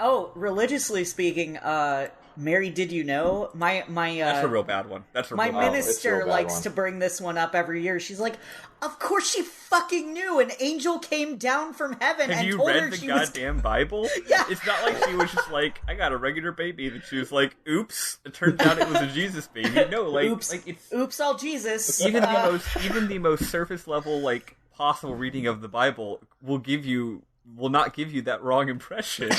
Oh, religiously speaking, Mary, did you know? That's a real bad one. My minister likes to bring this one up every year. She's like, of course she fucking knew. An angel came down from heaven and told her she was... Have you read the goddamn Bible? Yeah. It's not like she was just like, I got a regular baby. That she was like, oops. It turns out it was a Jesus baby. No, like... Oops, all Jesus. Even the most surface level, like, possible reading of the Bible will not give you that wrong impression.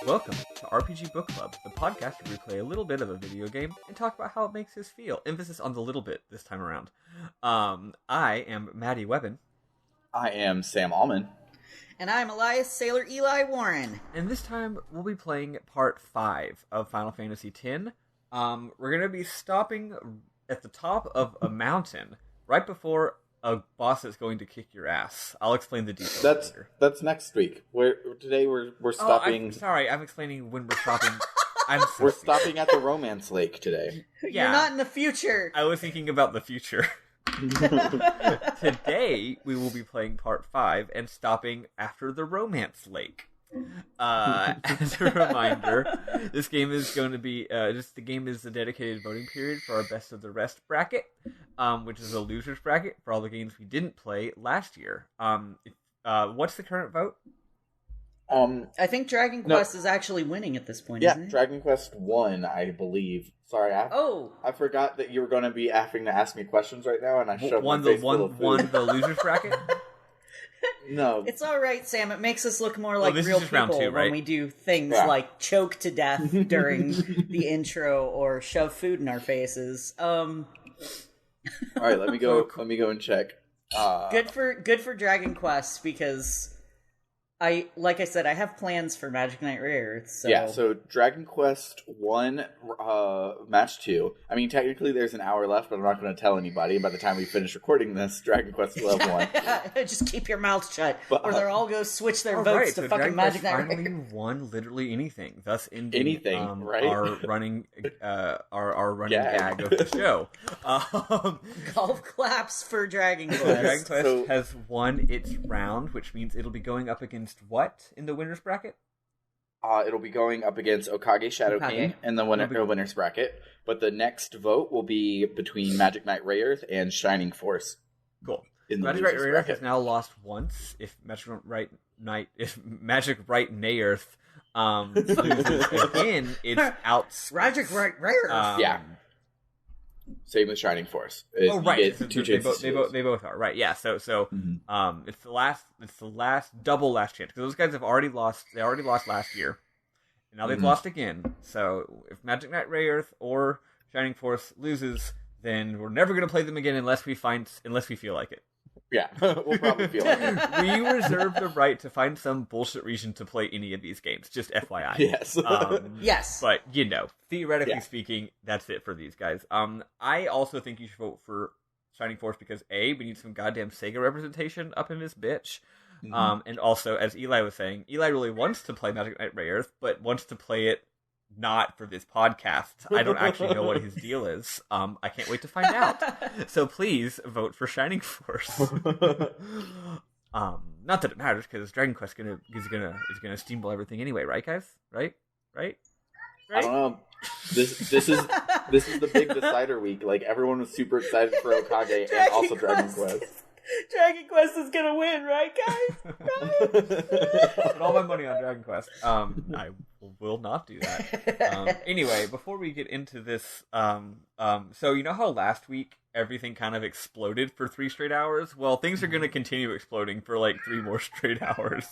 Welcome to RPG Book Club, the podcast where we play a little bit of a video game and talk about how it makes us feel. Emphasis on the little bit this time around. I am Maddie Webben. I am Sam Allman. And I'm Elias Sailor Eli Warren. And this time we'll be playing part 5 of Final Fantasy X. We're going to be stopping at the top of a mountain right before a boss that's going to kick your ass. I'll explain the details later. That's next week. Today we're stopping... I'm explaining when we're stopping. We're stopping at the Romance Lake today. Yeah. You're not in the future. I was thinking about the future. Today we will be playing part 5 and stopping after the Romance Lake. As a reminder, this game is going to be the game is a dedicated voting period for our Best of the Rest bracket, which is a losers bracket for all the games we didn't play last year. What's the current vote? I think Dragon Quest is actually winning at this point, isn't it? Dragon Quest won, I believe. Sorry, I forgot that you were going to be having to ask me questions right now, and I shoved my face full of food. Won the losers bracket? No. It's alright, Sam. It makes us look more like real people round 2, right? when we do things like choke to death during the intro or shove food in our faces. Alright, let me go and check. Good for Dragon Quest, because like I said, I have plans for Magic Knight Rare. So. Yeah, so Dragon Quest 1, Match 2. I mean, technically there's an hour left, but I'm not going to tell anybody. By the time we finish recording this, Dragon Quest will have won. Just keep your mouth shut, or they'll all go switch their votes to fucking Magic Knight Rare. Dragon Quest finally won literally anything, thus ending right? our running gag of the show. Golf claps for Dragon Quest. Dragon Quest has won its round, which means it'll be going up against what in the winners bracket? It'll be going up against Okage Shadow King in the winners bracket, but the next vote will be between Magic Knight Rayearth and Shining Force. Cool. Magic Knight Rayearth has now lost once. If Magic Right Nayearth loses again, it's out. Magic Right Rayearth. Yeah. Same with Shining Force. They both are right. Yeah. So it's the last double last chance, because those guys have already lost. They already lost last year, and now they've lost again. So if Magic Knight Rayearth or Shining Force loses, then we're never going to play them again unless we feel like it. Yeah, we'll probably feel like it. We reserve the right to find some bullshit reason to play any of these games. Just FYI. Yes. Yes. But, theoretically speaking, that's it for these guys. I also think you should vote for Shining Force because, A, we need some goddamn Sega representation up in this bitch. And also, as Eli was saying, Eli really wants to play Magic Knight Rayearth, but wants to play it not for this podcast. I don't actually know what his deal is. I can't wait to find out. So please vote for Shining Force. Not that it matters, because Dragon Quest is gonna steamroll everything anyway, right, guys? Right? I don't know. This is the big decider week. Like, everyone was super excited for Okage and also Dragon Quest. Dragon Quest is gonna win, right, guys? Right? I'll put all my money on Dragon Quest. I will not do that. Anyway, before we get into this, so you know how last week everything kind of exploded for 3 straight hours? Well, things are going to continue exploding for like 3 more straight hours.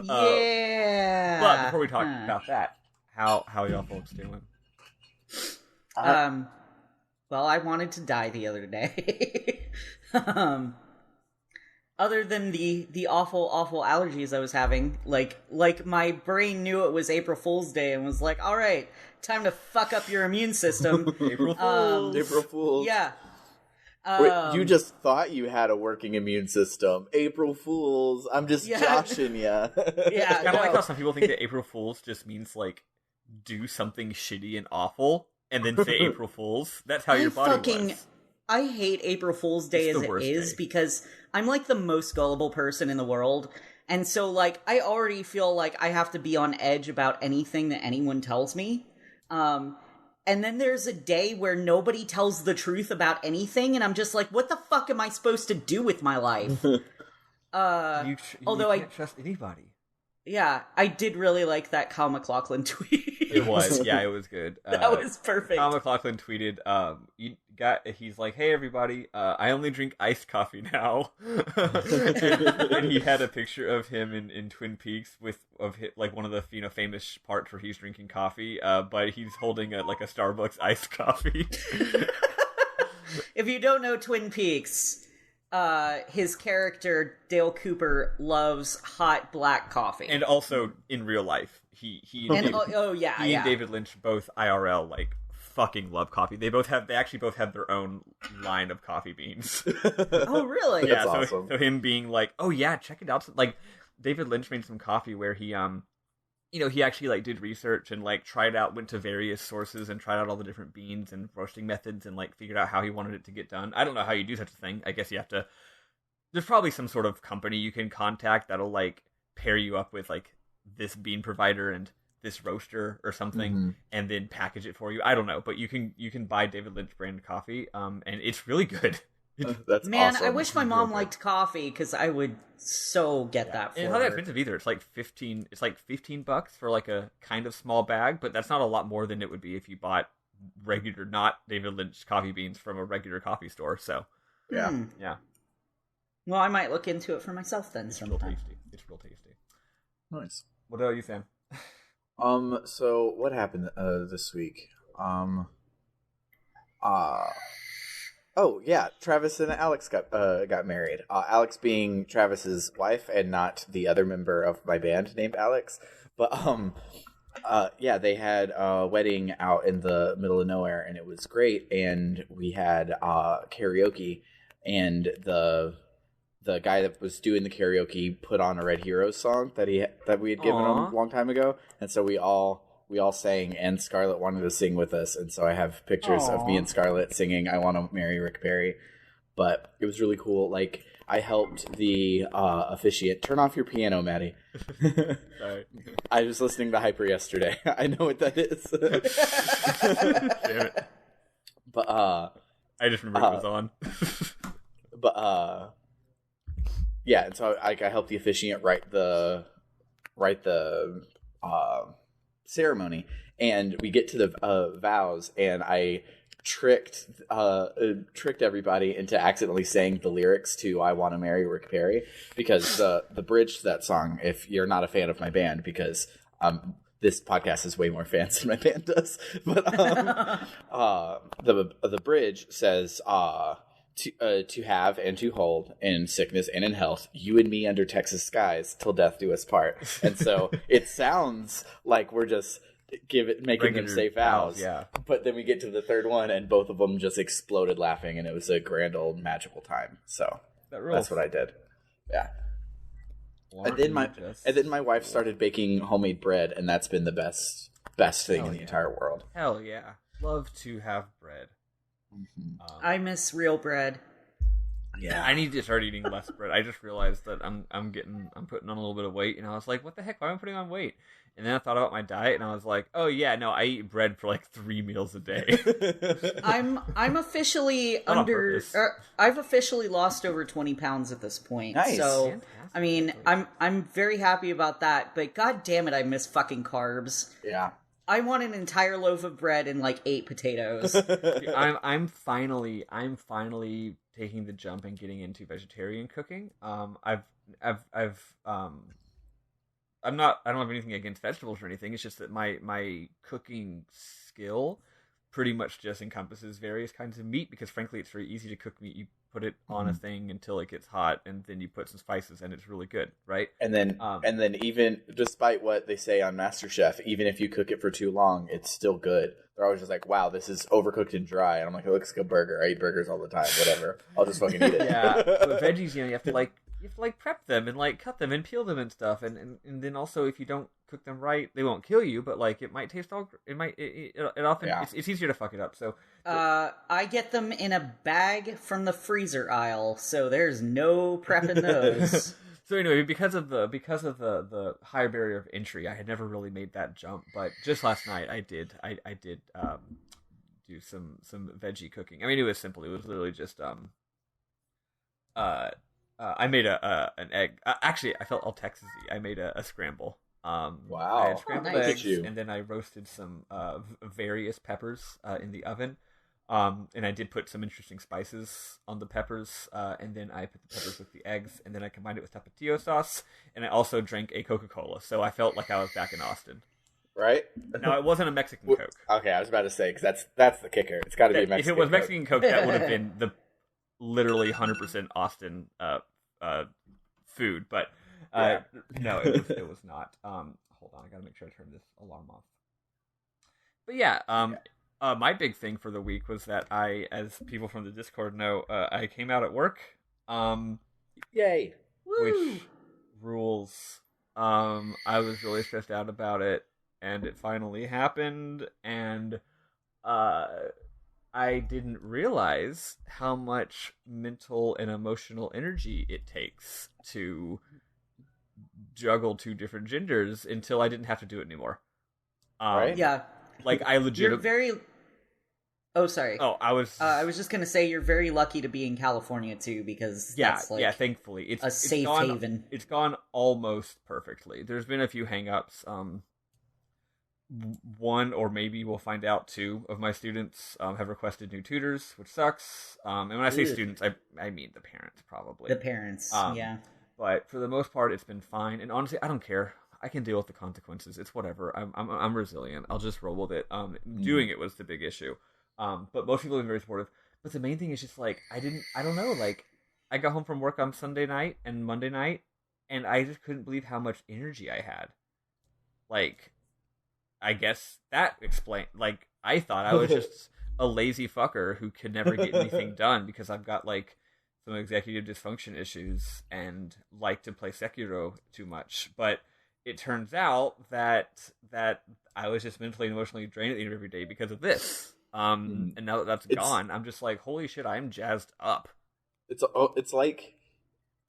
Yeah. But before we talk about that, how y'all folks doing? Well, I wanted to die the other day. Other than the awful allergies I was having, like my brain knew it was April Fool's Day and was like, all right, time to fuck up your immune system. April Fools. April Fools. Yeah. Wait, you just thought you had a working immune system. April Fools. I'm just joshing you. Yeah, it's kind of like how some people think that April Fools just means, like, do something shitty and awful, and then say April Fools. That's how your body works. I hate April Fool's Day as it is, because I'm, like, the most gullible person in the world, and so, like, I already feel like I have to be on edge about anything that anyone tells me. And then there's a day where nobody tells the truth about anything, and I'm just like, what the fuck am I supposed to do with my life? Although I can't trust anybody. Yeah, I did really like that Kyle MacLachlan tweet. It was good. That was perfect. Kyle MacLachlan tweeted, he's like, hey everybody, I only drink iced coffee now. and he had a picture of him in Twin Peaks like one of the famous parts where he's drinking coffee, but he's holding a Starbucks iced coffee. If you don't know Twin Peaks, his character Dale Cooper loves hot black coffee, and also in real life, he and David Lynch both IRL like fucking love coffee. They actually both have their own line of coffee beans. Oh, really? Yeah. That's awesome. So him being like, oh yeah, check it out. Like David Lynch made some coffee where he he actually like did research and like tried out, went to various sources and tried out all the different beans and roasting methods and like figured out how he wanted it to get done. I don't know how you do such a thing. I guess you have to. There's probably some sort of company you can contact that'll like pair you up with like this bean provider and this roaster or something, and then package it for you. I don't know, but you can buy David Lynch brand coffee, and it's really good. That's Man, awesome. I wish my mom liked coffee, because I would so get that for her. It's not that expensive either. It's like $15 for like a kind of small bag, but that's not a lot more than it would be if you bought regular, not David Lynch coffee beans from a regular coffee store. So yeah. Well, I might look into it for myself then. It's real tasty. It's real tasty. Nice. What about you, Sam? So what happened this week? Oh yeah, Travis and Alex got married. Alex being Travis's wife and not the other member of my band named Alex. But yeah, they had a wedding out in the middle of nowhere, and it was great. And we had karaoke, and the guy that was doing the karaoke put on a Red Heroes song that we had given him a long time ago, and so we all sang, and Scarlett wanted to sing with us, and so I have pictures of me and Scarlett singing "I Want to Marry Rick Perry." But it was really cool. Like, I helped the officiant. Turn off your piano, Maddie. Sorry. I was listening to Hyper yesterday. I know what that is. Damn it. But I just remember it was on. But yeah, and so I helped the officiant write the ceremony, and we get to the vows, and I tricked everybody into accidentally saying the lyrics to "I Want to Marry Rick Perry," because the bridge to that song, if you're not a fan of my band, because this podcast has way more fans than my band does, but the bridge says to have and to hold in sickness and in health, you and me under Texas skies till death do us part. And so it sounds like we're just making them say vows. Yeah. But then we get to the third one, and both of them just exploded laughing, and it was a grand old magical time. So that's what I did. Yeah. And then my wife started baking homemade bread, and that's been the best thing in the entire world. Hell yeah. Love to have bread. I miss real bread. Yeah, I need to start eating less bread. I just realized that I'm putting on a little bit of weight, and I was like, what the heck? Why am I putting on weight? And then I thought about my diet, and I was like, oh yeah, no, I eat bread for like 3 meals a day. I'm officially I've officially lost over 20 pounds at this point. Nice. So Fantastic. I mean, I'm very happy about that. But god damn it, I miss fucking carbs. Yeah. I want an entire loaf of bread and like 8 potatoes. I'm finally taking the jump and getting into vegetarian cooking. I don't have anything against vegetables or anything. It's just that my cooking skill pretty much just encompasses various kinds of meat, because frankly it's very easy to cook meat. You put it on a thing until it gets hot, and then you put some spices, and it's really good, right? And then even despite what they say on MasterChef, even if you cook it for too long, it's still good. they're always just like, wow, this is overcooked and dry. And I'm like, it looks like a burger. I eat burgers all the time. Whatever. I'll just fucking eat it. Yeah, but veggies, you have to prep them and cut them and peel them and stuff, and then also if you don't cook them right, they won't kill you, but it might taste all. It often it's easier to fuck it up. So I get them in a bag from the freezer aisle, so there's no prepping those. So anyway, because of the higher barrier of entry, I had never really made that jump, but just last night I did do some veggie cooking. I mean, it was simple. It was literally just I made an egg. Actually, I felt all Texas-y. I made a scramble. Wow! I had scrambled eggs, you. and then I roasted some various peppers in the oven. And I did put some interesting spices on the peppers, and then I put the peppers with the eggs, and then I combined it with tapatio sauce, and I also drank a Coca-Cola, so I felt like I was back in Austin. Right? No, it wasn't a Mexican Coke. Okay, I was about to say, because that's the kicker. It's got to be a Mexican Coke. If it was Mexican Coke, that would have been the literally 100% Austin food, but no, it was not. Hold on, I gotta make sure I turn this alarm off. But yeah, my big thing for the week was that I, as people from the Discord know, I came out at work. Yay! Which rules. I was really stressed out about it, and it finally happened, and I didn't realize how much mental and emotional energy it takes to juggle two different genders until I didn't have to do it anymore. Right? Yeah. I legit. You're very. Oh, sorry. Oh, I was just gonna say you're very lucky to be in California too, because that's thankfully it's a safe haven. It's gone almost perfectly. There's been a few hang-ups. One, or maybe we'll find out, two of my students have requested new tutors, which sucks. And when I say students, I mean the parents, probably. The parents, yeah. But for the most part, it's been fine. And honestly, I don't care. I can deal with the consequences. It's whatever. I'm resilient. I'll just roll with it. Doing it was the big issue. But most people have been very supportive. But the main thing is just I don't know. I got home from work on Sunday night and Monday night, and I just couldn't believe how much energy I had. I guess that explained. I thought I was just a lazy fucker who could never get anything done because I've got some executive dysfunction issues and like to play Sekiro too much. But it turns out that I was just mentally and emotionally drained at the end of every day because of this. And now that that's gone, I'm just holy shit, I'm jazzed up. It's like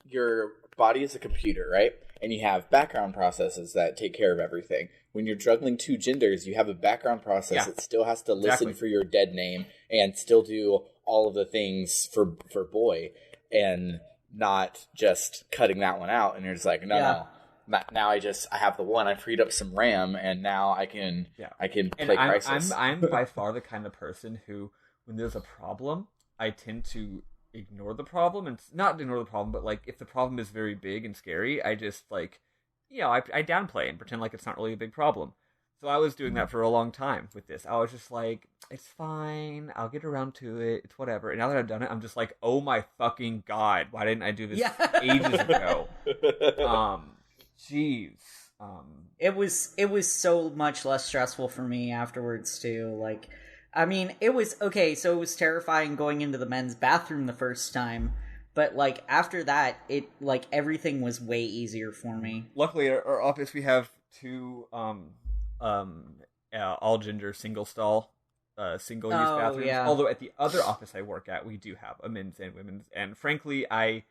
your body is a computer, right? And you have background processes that take care of everything. When you're juggling two genders, you have a background process that still has to listen for your dead name and still do all of the things for boy, and not just cutting that one out. And you're just no. Now I have the one. I freed up some RAM, and now I can play Crysis. I'm by far the kind of person who, when there's a problem, I tend to ignore the problem, and not ignore the problem, but if the problem is very big and scary, I just I downplay and pretend like it's not really a big problem. So I was doing that for a long time with this. I was just it's fine, I'll get around to it, it's whatever. And now that I've done it, I'm just oh my fucking god, why didn't I do this ages ago? Jeez. It was so much less stressful for me afterwards too. I mean, it was okay, so it was terrifying going into the men's bathroom the first time, but after that, it everything was way easier for me. Luckily, at our office we have two all gender single stall single use bathrooms. Yeah. Although at the other office I work at, we do have a men's and women's, and frankly, I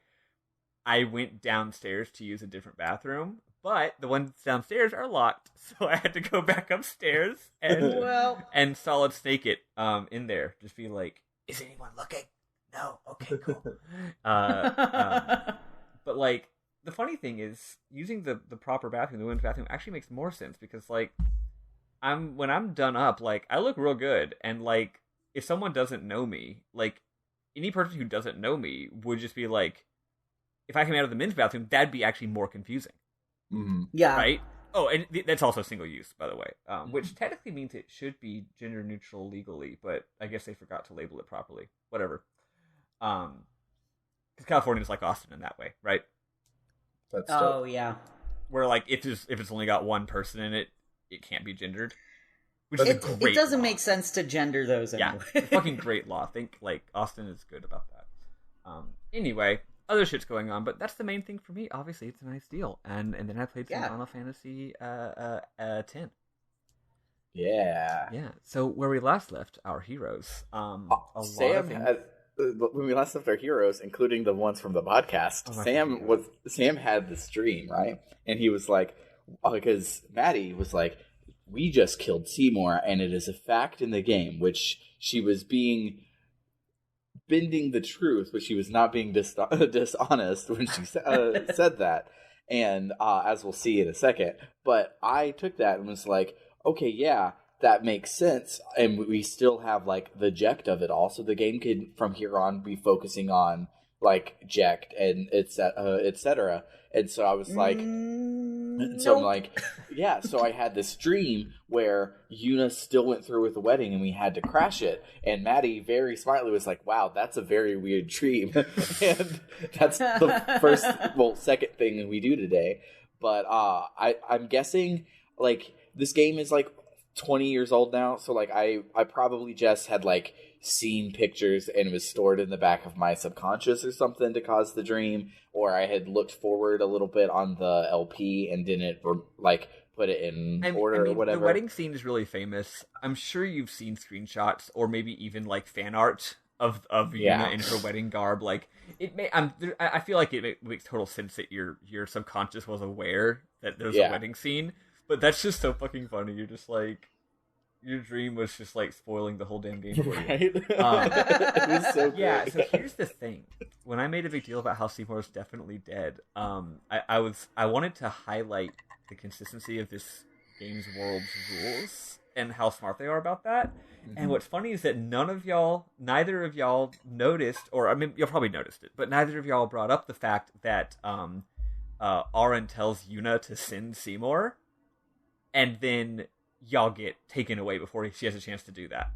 went downstairs to use a different bathroom, but the ones downstairs are locked, so I had to go back upstairs and solid snake it in there. Just be is anyone looking? No. Okay, cool. But the funny thing is, using the proper bathroom, the women's bathroom, actually makes more sense because when I'm done up, I look real good, and if someone doesn't know me, any person who doesn't know me would just be if I came out of the men's bathroom, that'd be actually more confusing. Mm-hmm. Yeah. Right? Oh, and that's also single use, by the way, which technically means it should be gender neutral legally, but I guess they forgot to label it properly. Whatever. Because California's like Austin in that way, right? That's dope. Yeah. Where if it's only got one person in it, it can't be gendered. which is a great It doesn't law. make sense to gender those anyway. Yeah, fucking great law. I think, Austin is good about that. Anyway, other shit's going on, but that's the main thing for me. Obviously, it's a nice deal. And then I played some Final Fantasy 10. Yeah. Yeah. So where we last left our heroes, when we last left our heroes, including the ones from the podcast, Sam had the stream, right? And he was like, because Maddie was like, we just killed Seymour, and it is a fact in the game, which she was bending the truth, but she was not being dishonest when she said that. And as we'll see in a second, but I took that and was like, okay, yeah, that makes sense. And we still have like the Jekt of it all. So the game could from here on be focusing on like Jekt and etc. And so I was like, so I'm like, yeah. So I had this dream where Yuna still went through with the wedding and we had to crash it. And Maddie very smartly was like, wow, that's a very weird dream. And that's the second thing we do today. But I'm guessing like this game is like 20 years old now. So like I probably just had like seen pictures and it was stored in the back of my subconscious or something to cause the dream, or I had looked forward a little bit on the LP and didn't like put it in order or whatever. The wedding scene is really famous. I'm sure you've seen screenshots or maybe even like fan art of Yuna in her wedding garb. Like it may, I feel like it makes total sense that your subconscious was aware that there's a wedding scene, but that's just so fucking funny. You're just like, your dream was just like spoiling the whole damn game for you. Right? It was so good. Yeah, so here's the thing. When I made a big deal about how Seymour is definitely dead, I wanted to highlight the consistency of this game's world's rules and how smart they are about that. Mm-hmm. And what's funny is that neither of y'all noticed, or I mean, you'll probably noticed it, but neither of y'all brought up the fact that Aaron tells Yuna to send Seymour, and then y'all get taken away before she has a chance to do that.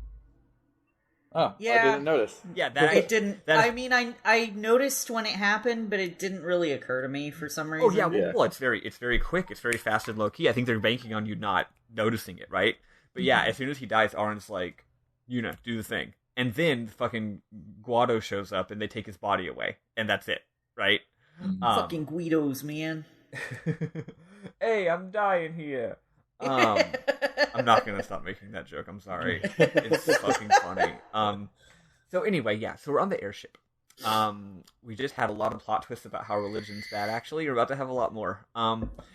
Oh, yeah. I didn't notice. Yeah, I noticed when it happened, but it didn't really occur to me for some reason. Oh yeah, well, it's very quick, it's very fast and low key. I think they're banking on you not noticing it, right? But yeah, as soon as he dies, Aaron's like, Yuna, do the thing. And then fucking Guado shows up and they take his body away, and that's it, right? Fucking Guidos, man. Hey, I'm dying here. I'm not gonna stop making that joke. I'm sorry. It's fucking funny. So anyway, yeah. So we're on the airship. We just had a lot of plot twists about how religion's bad. Actually, you're about to have a lot more.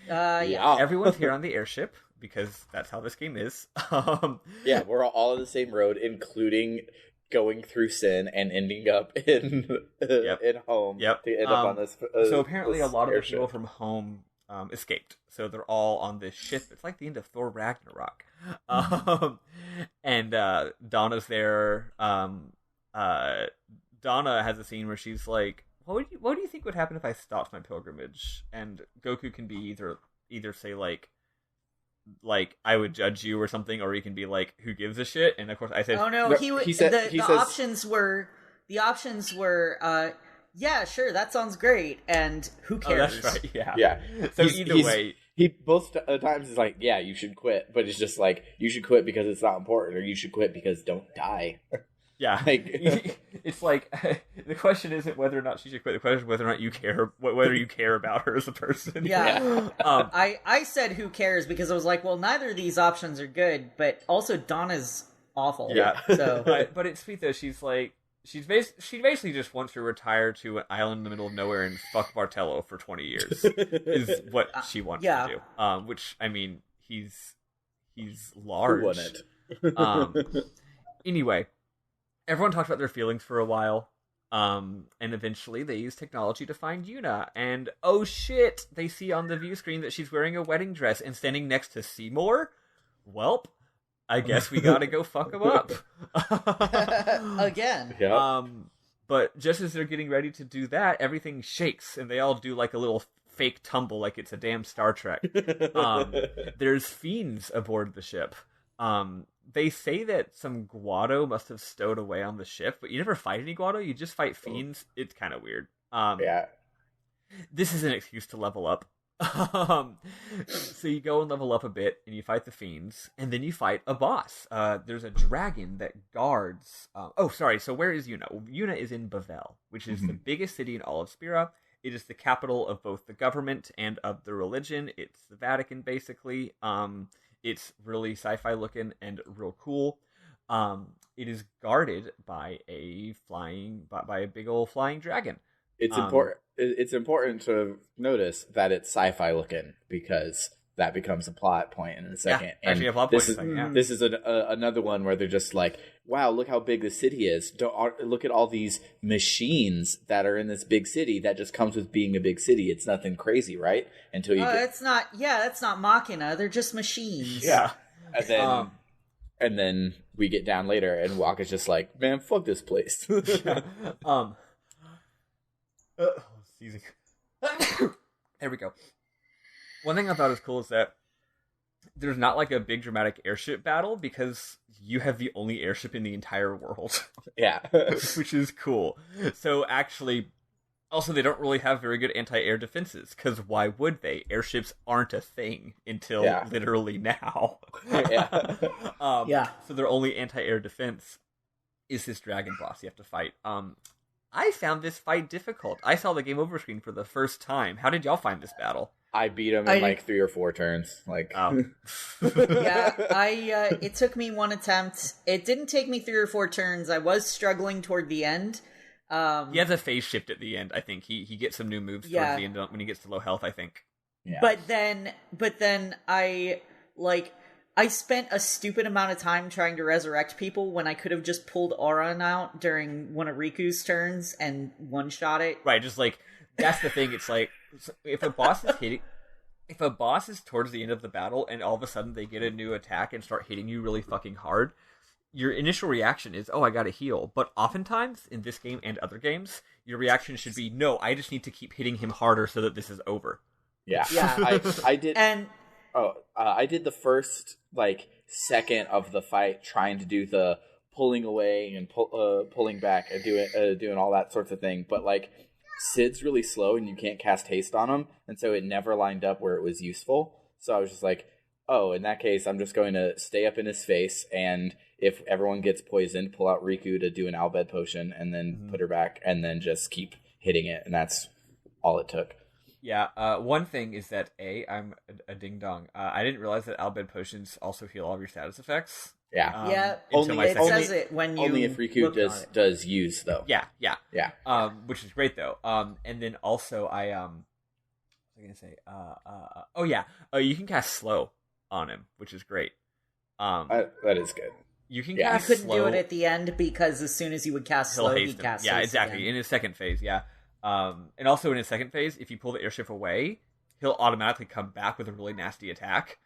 Yeah. Everyone's here on the airship because that's how this game is. Yeah, we're all on the same road, including going through sin and ending up in home. Yep. To end up on this. So apparently, a lot of the airship. people from home escaped. So they're all on this ship. It's like the end of Thor Ragnarok. And Donna's there. Donna has a scene where she's like, what do you think would happen if I stopped my pilgrimage? And Goku can be either say like I would judge you or something, or he can be like, who gives a shit? And of course I said, oh no, the options were yeah, sure, that sounds great, and who cares? Oh, that's right, yeah. Yeah. So either way, he both times is like, yeah, you should quit, but it's just like, you should quit because it's not important, or you should quit because don't die. Yeah, it's like the question isn't whether or not she should quit. The question is whether or not you care, whether you care about her as a person. Yeah, I said who cares because I was like, well, neither of these options are good, but also Donna's awful. Yeah, so but it's sweet though. She's like, she basically just wants to retire to an island in the middle of nowhere and fuck Bartello for 20 years is what she wants to do. Which I mean, he's large. Who wouldn't? Anyway. Everyone talks about their feelings for a while, and eventually they use technology to find Yuna, and oh shit, they see on the view screen that she's wearing a wedding dress and standing next to Seymour. Welp, I guess we gotta go fuck him up. Again. Yep. But just as they're getting ready to do that, everything shakes, and they all do like a little fake tumble like it's a damn Star Trek. There's fiends aboard the ship. They say that some Guado must have stowed away on the ship, but you never fight any Guado, you just fight fiends. It's kind of weird. Yeah. This is an excuse to level up. So you go and level up a bit, and you fight the fiends, and then you fight a boss. There's a dragon that guards... So where is Yuna? Yuna is in Bavel, which is the biggest city in all of Spira. It is the capital of both the government and of the religion. It's the Vatican, basically. It's really sci-fi looking and real cool. It is guarded by a big old flying dragon. It's important. It's important to notice that it's sci-fi looking because that becomes a plot point in a second. Yeah, actually, a plot point. This is another one where they're just like, "Wow, look how big the city is! Look at all these machines that are in this big city. That just comes with being a big city. It's nothing crazy, right?" Until you it's not. Yeah, that's not Machina. They're just machines. Yeah, and then we get down later, and Waka's just like, "Man, fuck this place." There we go. One thing I thought was cool is that there's not like a big dramatic airship battle because you have the only airship in the entire world. Yeah. Which is cool. So actually, also they don't really have very good anti-air defenses because why would they? Airships aren't a thing until literally now. So their only anti-air defense is this dragon boss you have to fight. I found this fight difficult. I saw the game over screen for the first time. How did y'all find this battle? I beat him in like 3 or 4 turns. Like, it took me one attempt. It didn't take me 3 or 4 turns. I was struggling toward the end. He has a phase shift at the end. I think he gets some new moves towards the end when he gets to low health. I think. Yeah. But then I spent a stupid amount of time trying to resurrect people when I could have just pulled Auron out during one of Riku's turns and one-shot it. Right, just like, that's the thing, it's like, if a boss is towards the end of the battle and all of a sudden they get a new attack and start hitting you really fucking hard, your initial reaction is, oh, I gotta heal. But oftentimes, in this game and other games, your reaction should be, no, I just need to keep hitting him harder so that this is over. Yeah. I did... I did the first, second of the fight trying to do the pulling away and pulling back and doing all that sorts of thing. But, Sid's really slow and you can't cast haste on him. And so it never lined up where it was useful. So I was just like, oh, in that case, I'm just going to stay up in his face. And if everyone gets poisoned, pull out Riku to do an Albed potion and then put her back and then just keep hitting it. And that's all it took. Yeah, one thing is that, I'm a ding-dong. I didn't realize that Albed potions also heal all of your status effects. Yeah. It says it when you... Only if Riku does use, though. Yeah. Which is great, though. And then also, what was I going to say? You can cast slow on him, which is great. That is good. You can cast slow. You couldn't slow. do it at the end because as soon as you would cast slow, he'd cast Yeah, exactly. Again. In his second phase, yeah. And also in his second phase, if you pull the airship away, he'll automatically come back with a really nasty attack.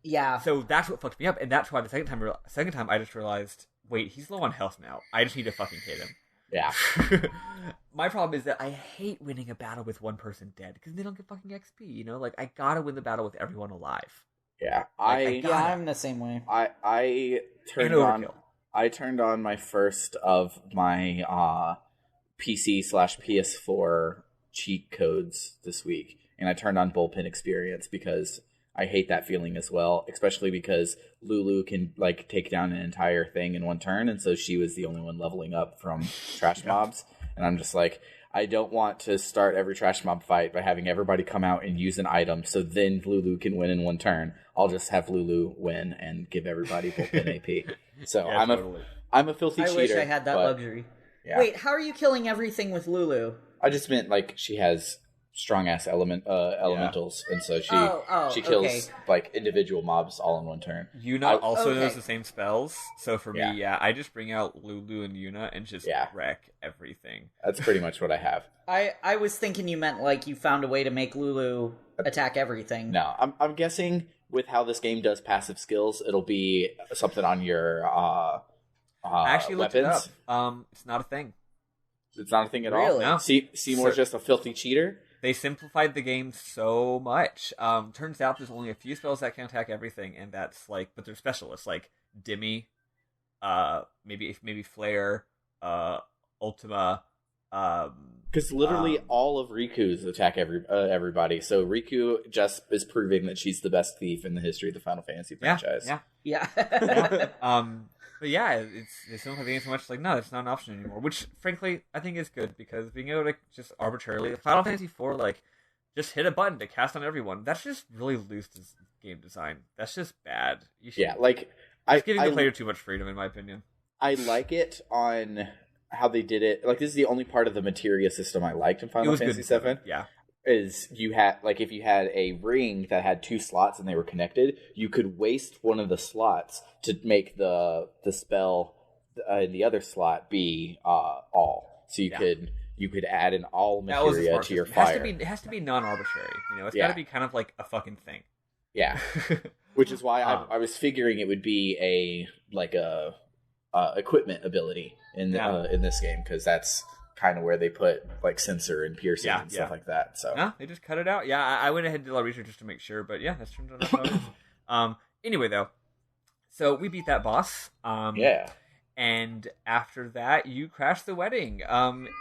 Yeah. So that's what fucked me up, and that's why the second time I just realized, wait, he's low on health now. I just need to fucking hit him. Yeah. My problem is that I hate winning a battle with one person dead, because they don't get fucking XP, I gotta win the battle with everyone alive. Yeah. I'm the same way. I turned on my first of my PC/PS4 cheat codes this week, and I turned on Bullpen Experience because I hate that feeling as well, especially because Lulu can take down an entire thing in one turn, and so she was the only one leveling up from trash mobs, and I'm just like, I don't want to start every trash mob fight by having everybody come out and use an item so then Lulu can win in one turn. I'll just have Lulu win and give everybody Bullpen AP. So yeah, I'm a filthy cheater. I wish I had that luxury. Yeah. Wait, how are you killing everything with Lulu? I just meant she has strong ass elementals, and so she kills individual mobs all in one turn. Yuna also knows the same spells, so for me, I just bring out Lulu and Yuna and just wreck everything. That's pretty much what I have. I was thinking you meant you found a way to make Lulu attack everything. No, I'm guessing with how this game does passive skills, it'll be something on your I actually looked it up. It's not a thing. It's not a thing at all? Really? No. Seymour's just a filthy cheater? They simplified the game so much. Turns out there's only a few spells that can attack everything, and that's but they're specialists, like Dimmy, maybe Flare, Ultima, Because literally all of Riku's attack everybody. So Riku just is proving that she's the best thief in the history of the Final Fantasy franchise. Yeah. But yeah, they still don't have anything so much like, no, it's not an option anymore. Which, frankly, I think is good, because being able to just arbitrarily Final Fantasy IV, like, just hit a button to cast on everyone, that's just really loose game design. That's just bad. It's giving the player too much freedom, in my opinion. I like it on how they did it. Like, this is the only part of the materia system I liked in Final Fantasy VII. Yeah. Is you had, like, if you had a ring that had 2 slots and they were connected, you could waste one of the slots to make the spell in the other slot be all. So you could add an all materia to your fire. It has to be non-arbitrary. It's got to be kind of like a fucking thing. Yeah. Which is why I was figuring it would be a equipment ability in this game, because that's kind of where they put like sensor and piercing and stuff like that. So no, they just cut it out. Yeah, I went ahead and did a lot of research just to make sure, but yeah, that's turned out. Anyway, though, so we beat that boss. And after that, you crash the wedding.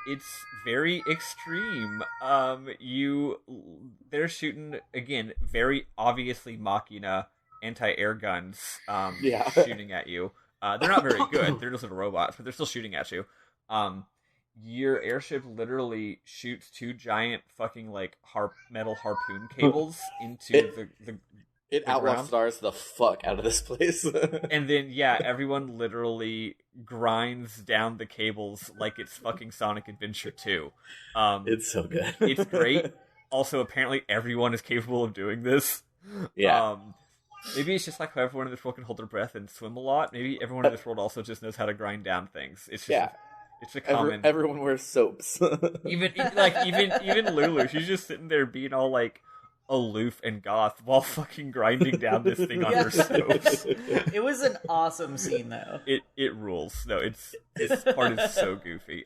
It's very extreme. They're shooting, again, very obviously Machina anti-air guns shooting at you. They're not very good. They're just little robots, but they're still shooting at you. Your airship literally shoots 2 giant fucking like metal harpoon cables into It outlaw stars the fuck out of this place. And then, everyone literally grinds down the cables like it's fucking Sonic Adventure 2. It's so good. It's great. Also, apparently everyone is capable of doing this. Yeah. Maybe it's just like how everyone in this world can hold their breath and swim a lot. Maybe everyone in this world also just knows how to grind down things. It's just... It's a common. Everyone wears soaps. even Lulu, she's just sitting there being all like aloof and goth while fucking grinding down this thing on her soaps. It was an awesome scene, though. It rules. No, this part is so goofy.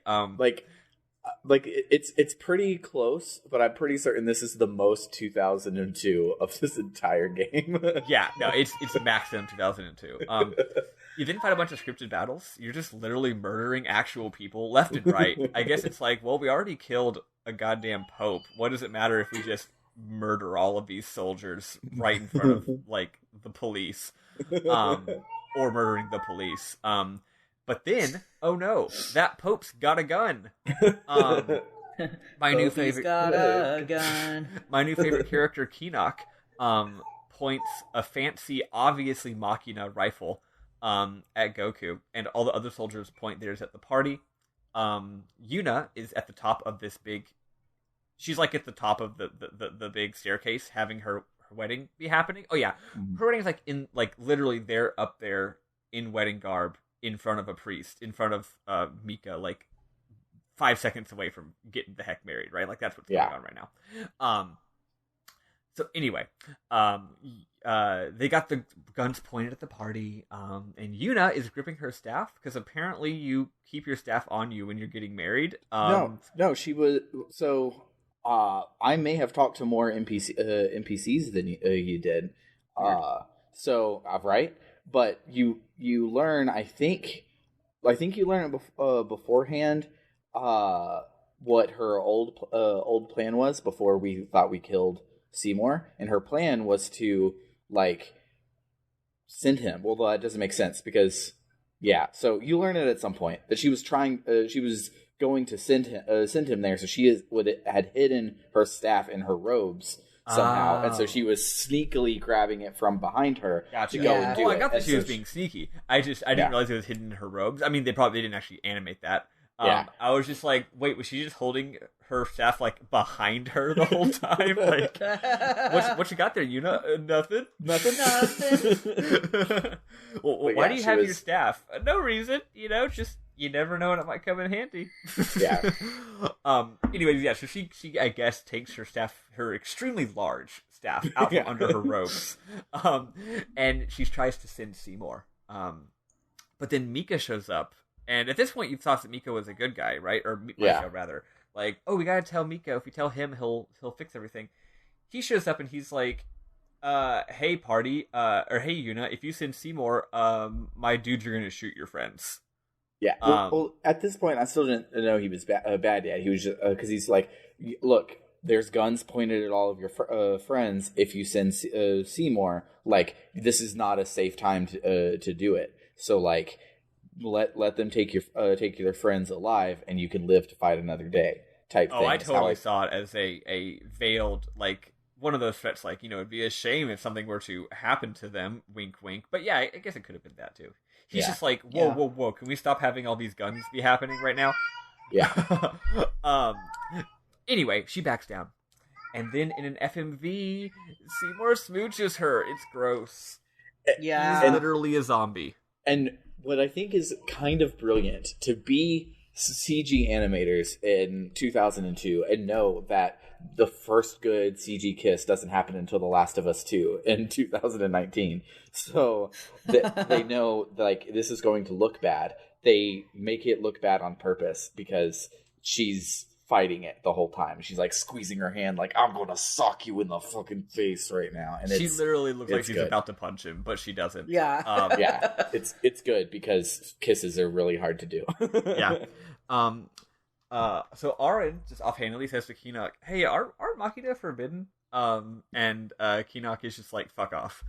It's pretty close, but I'm pretty certain this is the most 2002 of this entire game. It's maximum 2002. You didn't fight a bunch of scripted battles. You're just literally murdering actual people left and right. I guess it's like, well, we already killed a goddamn pope. What does it matter if we just murder all of these soldiers right in front of like the police, or murdering the police? But then, oh no, that pope's got a gun. My new favorite character, Keenock, points a fancy, obviously Machina rifle at Goku, and all the other soldiers point theirs at the party. Yuna is at the top of this big... She's like at the top of the big staircase, having her wedding be happening. Oh yeah, her wedding is like in literally they're up there in wedding garb in front of a priest, in front of Mika, like 5 seconds away from getting the heck married, right? Like that's what's going on right now. So anyway, they got the guns pointed at the party, and Yuna is gripping her staff, because apparently you keep your staff on you when you're getting married. No, she was... So, I may have talked to more NPCs than you did. Right? But you learn, I think you learn it beforehand, what her old plan was before we thought we killed Seymour, and her plan was to like send him. Well, that doesn't make sense because so you learn it at some point that she was going to send him there, so she had hidden her staff in her robes somehow, and so she was sneakily grabbing it from behind her to go and do it. I got that she was being sneaky. I didn't realize it was hidden in her robes. I mean, they didn't actually animate that. I was just like, wait, was she just holding her staff like behind her the whole time? Like, what you got there, Yuna? Nothing. Well, why do you have your staff? No reason. Just you never know when it might come in handy. Anyways, so she I guess takes her staff, her extremely large staff, out from under her robes, and she tries to send Seymour. But then Mika shows up. And at this point, you thought that Mika was a good guy, right? Or Mika, rather. Like, oh, we gotta tell Mika. If we tell him, he'll fix everything. He shows up and he's like, hey, party, or hey, Yuna, if you send Seymour, my dudes are gonna shoot your friends. Yeah. Well, at this point, I still didn't know he was a bad dad. He was just because he's like, look, there's guns pointed at all of your friends. If you send Seymour, like, this is not a safe time to do it. So like, let them take their friends alive, and you can live to fight another day. Type thing. I totally saw it as a veiled, like, one of those threats, like, it'd be a shame if something were to happen to them, wink, wink. But yeah, I guess it could have been that too. He's just like, whoa, can we stop having all these guns be happening right now? Yeah. Anyway, she backs down. And then in an FMV, Seymour smooches her. It's gross. Yeah. He's literally a zombie. And what I think is kind of brilliant, to be CG animators in 2002 and know that the first good CG kiss doesn't happen until The Last of Us 2 in 2019. So they know, like, this is going to look bad. They make it look bad on purpose because she's fighting it the whole time. She's like squeezing her hand like, I'm going to sock you in the fucking face right now. And she literally looks like she's about to punch him, but she doesn't. Yeah. Yeah. It's good because kisses are really hard to do. Yeah. So Aaron just offhandedly says to Keenock, hey, are Machina forbidden? And Keenock is just like, fuck off.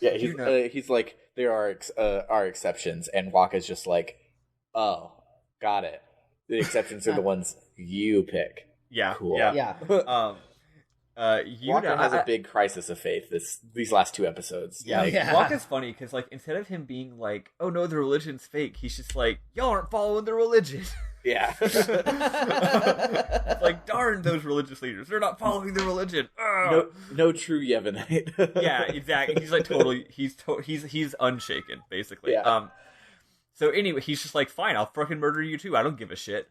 Yeah, he's like, there are exceptions, and Waka's just like, oh, got it. The exceptions are the ones you pick. Yeah, cool. Yeah. Waka has a big crisis of faith these last 2 episodes. Yeah. Waka's funny because, like, instead of him being like, oh no, the religion's fake, he's just like, y'all aren't following the religion. Yeah. Like, darn those religious leaders, they're not following the religion. No true Yevonite. Yeah, exactly. He's like totally, he's unshaken, basically. Yeah. So anyway, he's just like, fine, I'll fucking murder you too. I don't give a shit.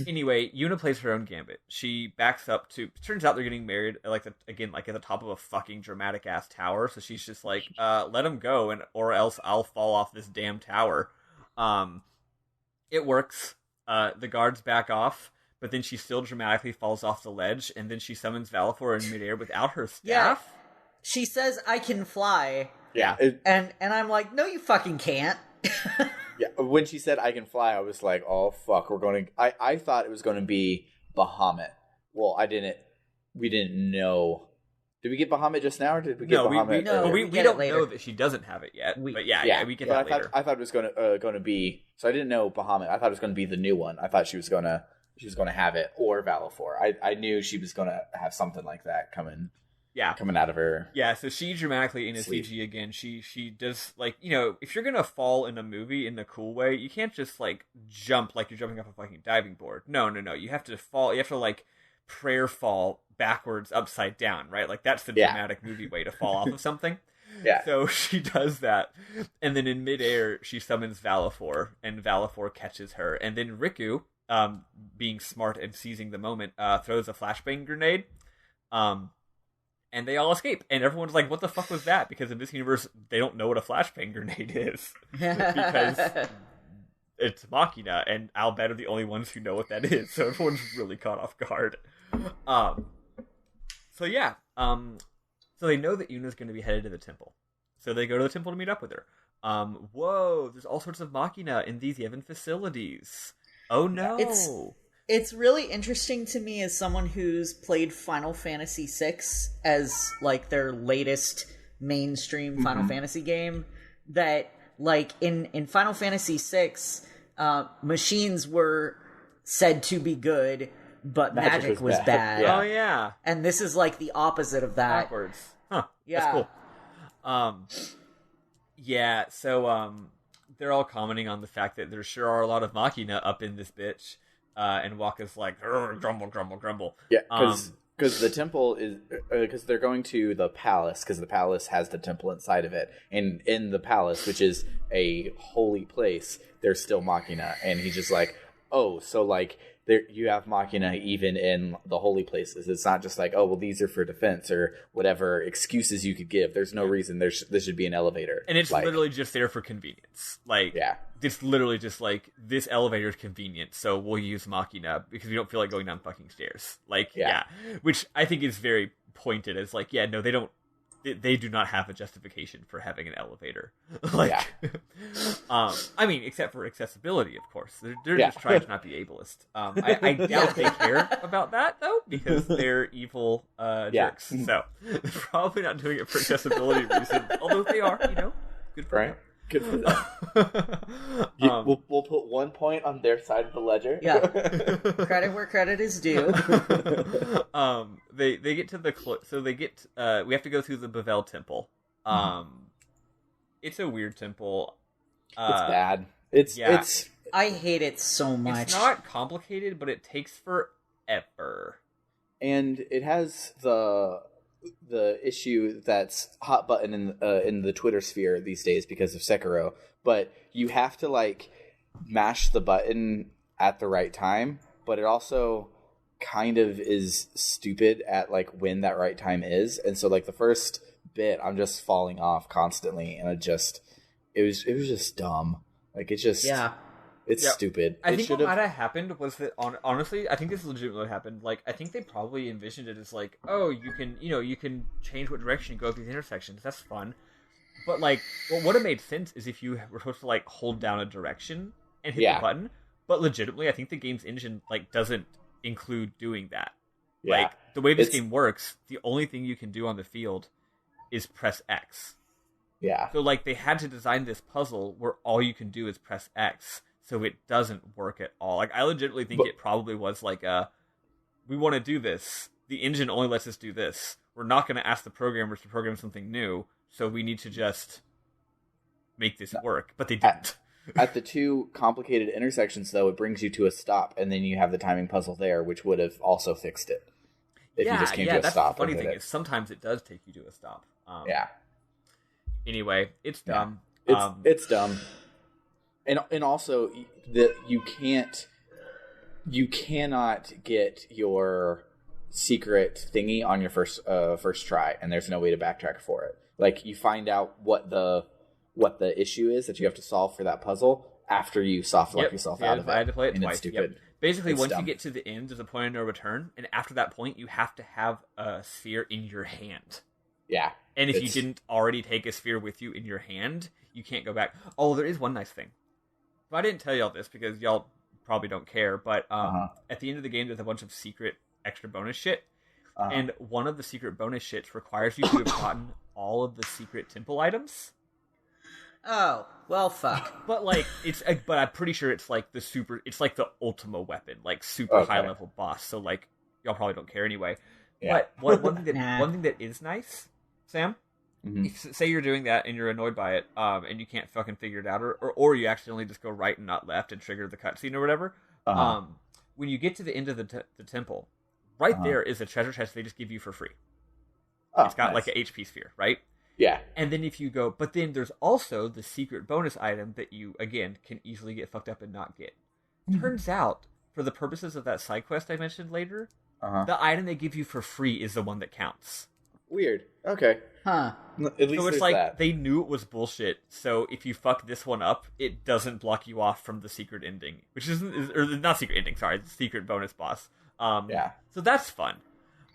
Anyway, Yuna plays her own gambit. She backs up to. Turns out they're getting married, like at the top of a fucking dramatic ass tower. So she's just like, let him go, or else I'll fall off this damn tower. It works. The guards back off, but then she still dramatically falls off the ledge, and then she summons Valifor in midair without her staff. Yeah. She says, "I can fly." Yeah. And I'm like, no, you fucking can't. Yeah. When she said I can fly, I was like, oh fuck, I thought it was gonna be Bahamut. Well, we didn't know. Did we get Bahamut just now, or did we get Bahamut? We don't know that she doesn't have it yet. But we get that later. I thought it was gonna be, so I didn't know Bahamut. I thought it was gonna be the new one. I thought she was gonna have it, or Valifor. I knew she was gonna have something like that coming. Yeah, coming out of her. Yeah, so she dramatically in a CG again. She does, like, if you're gonna fall in a movie in a cool way, you can't just like jump like you're jumping off a fucking diving board. No. You have to fall. You have to like prayer fall backwards, upside down, right? Like that's the dramatic movie way to fall off of something. Yeah. So she does that, and then in midair she summons Valifor, and Valifor catches her, and then Riku, being smart and seizing the moment, throws a flashbang grenade. And they all escape. And everyone's like, what the fuck was that? Because in this universe, they don't know what a flashbang grenade is. Because it's Machina, and I'll bet are the only ones who know what that is. So everyone's really caught off guard. So they know that Yuna's going to be headed to the temple. So they go to the temple to meet up with her. Whoa, there's all sorts of Machina in these Yevon facilities. Oh no. It's really interesting to me as someone who's played Final Fantasy VI as, like, their latest mainstream Final Fantasy game, that, like, in Final Fantasy VI, machines were said to be good, but magic was bad. Yeah. Oh, yeah. And this is, like, the opposite of that. Backwards. Huh. Yeah. That's cool. So, they're all commenting on the fact that there sure are a lot of Machina up in this bitch. And Waka's like, grumble, grumble, grumble. Yeah, because the temple is... Because they're going to the palace, because the palace has the temple inside of it. And in the palace, which is a holy place, there's still Machina. And he's just like, oh, so, like, there you have Machina even in the holy places. It's not just like, oh, well, these are for defense or whatever excuses you could give. There's no reason there should be an elevator. And it's literally just there for convenience. Like, it's literally just like, this elevator is convenient, so we'll use Machina because we don't feel like going down fucking stairs. Like, which I think is very pointed as like, no, they don't they do not have a justification for having an elevator. Like, I mean, except for accessibility, of course. They're just trying to not be ableist. I doubt they care about that, though, because they're evil jerks. So they're probably not doing it for accessibility reasons, although they are, good for them. Good for them. We'll put 1 point on their side of the ledger. Yeah. Credit where credit is due. They get to the we have to go through the Bavel Temple. It's a weird temple. It's bad. It's I hate it so much. It's not complicated, but it takes forever. And it has the issue that's hot button in the Twitter sphere these days because of Sekiro, but you have to like mash the button at the right time, but it also kind of is stupid at like when that right time is, and so like the first bit I'm just falling off constantly, and it was just dumb. Like it's just it's stupid. I think what might have happened was that, honestly, I think this is legitimately what happened. Like, I think they probably envisioned it as like, oh, you can change what direction you go at these intersections. That's fun. But like, what would have made sense is if you were supposed to like hold down a direction and hit the button. But legitimately, I think the game's engine like doesn't include doing that. Yeah. Like the way this game works, the only thing you can do on the field is press X. Yeah. So like they had to design this puzzle where all you can do is press X. So it doesn't work at all. Like, I legitimately think it probably was like we want to do this. The engine only lets us do this. We're not going to ask the programmers to program something new, so we need to just make this work. But they didn't. At the two complicated intersections, though, it brings you to a stop, and then you have the timing puzzle there, which would have also fixed it. If you just came to a stop. The funny thing is sometimes it does take you to a stop. Anyway, it's dumb. It's dumb. And also that you cannot get your secret thingy on your first try, and there's no way to backtrack for it. Like you find out what the issue is that you have to solve for that puzzle after you soft lock yourself out of it. I had to play it twice. It's stupid. Basically, once you get to the end, there's a point of no return, and after that point, you have to have a sphere in your hand. Yeah. And if you didn't already take a sphere with you in your hand, you can't go back. Oh, there is one nice thing. Well, I didn't tell y'all this because y'all probably don't care, but at the end of the game, there's a bunch of secret extra bonus shit, and one of the secret bonus shits requires you to have gotten all of the secret temple items. Oh, well, fuck. But like, but I'm pretty sure it's like it's like the Ultima weapon, like super high level boss. So like, y'all probably don't care anyway. Yeah. But one thing that is nice, Sam. Mm-hmm. Say you're doing that and you're annoyed by it, and you can't fucking figure it out, or you accidentally just go right and not left and trigger the cutscene or whatever. When you get to the end of the temple, there is a treasure chest they just give you for free. It's got like an HP sphere, right? Yeah. And then if you go, but then there's also the secret bonus item that you, again, can easily get fucked up and not get. Turns out, for the purposes of that side quest I mentioned later, the item they give you for free is the one that counts. Weird. Okay. Huh. At least so it's like that. They knew it was bullshit, so if you fuck this one up, it doesn't block you off from the secret ending. Which isn't, or not secret ending, sorry, the secret bonus boss. So that's fun.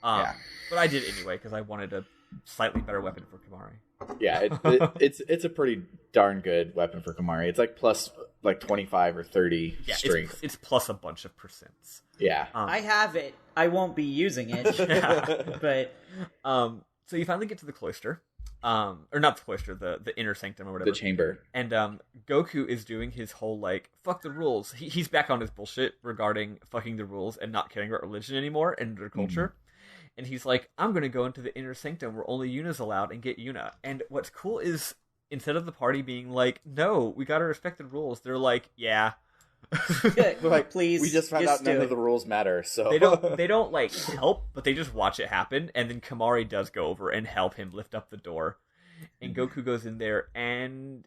But I did it anyway, because I wanted a slightly better weapon for Kimahri. Yeah, it's a pretty darn good weapon for Kimahri. It's like plus like 25 or 30 strength. It's plus a bunch of percents. Yeah. I have it. I won't be using it. But so you finally get to the cloister. Or not the cloister, the inner sanctum or whatever. The chamber. And Goku is doing his whole like fuck the rules. He's back on his bullshit regarding fucking the rules and not caring about religion anymore and their culture. And he's like, I'm going to go into the inner sanctum where only Yuna's allowed and get Yuna. And what's cool is, instead of the party being like, no, we got to respect the rules, they're like, yeah. Like, please, we just found out none of the rules matter, so... They don't, like, help, but they just watch it happen. And then Kimahri does go over and help him lift up the door. And Goku goes in there, and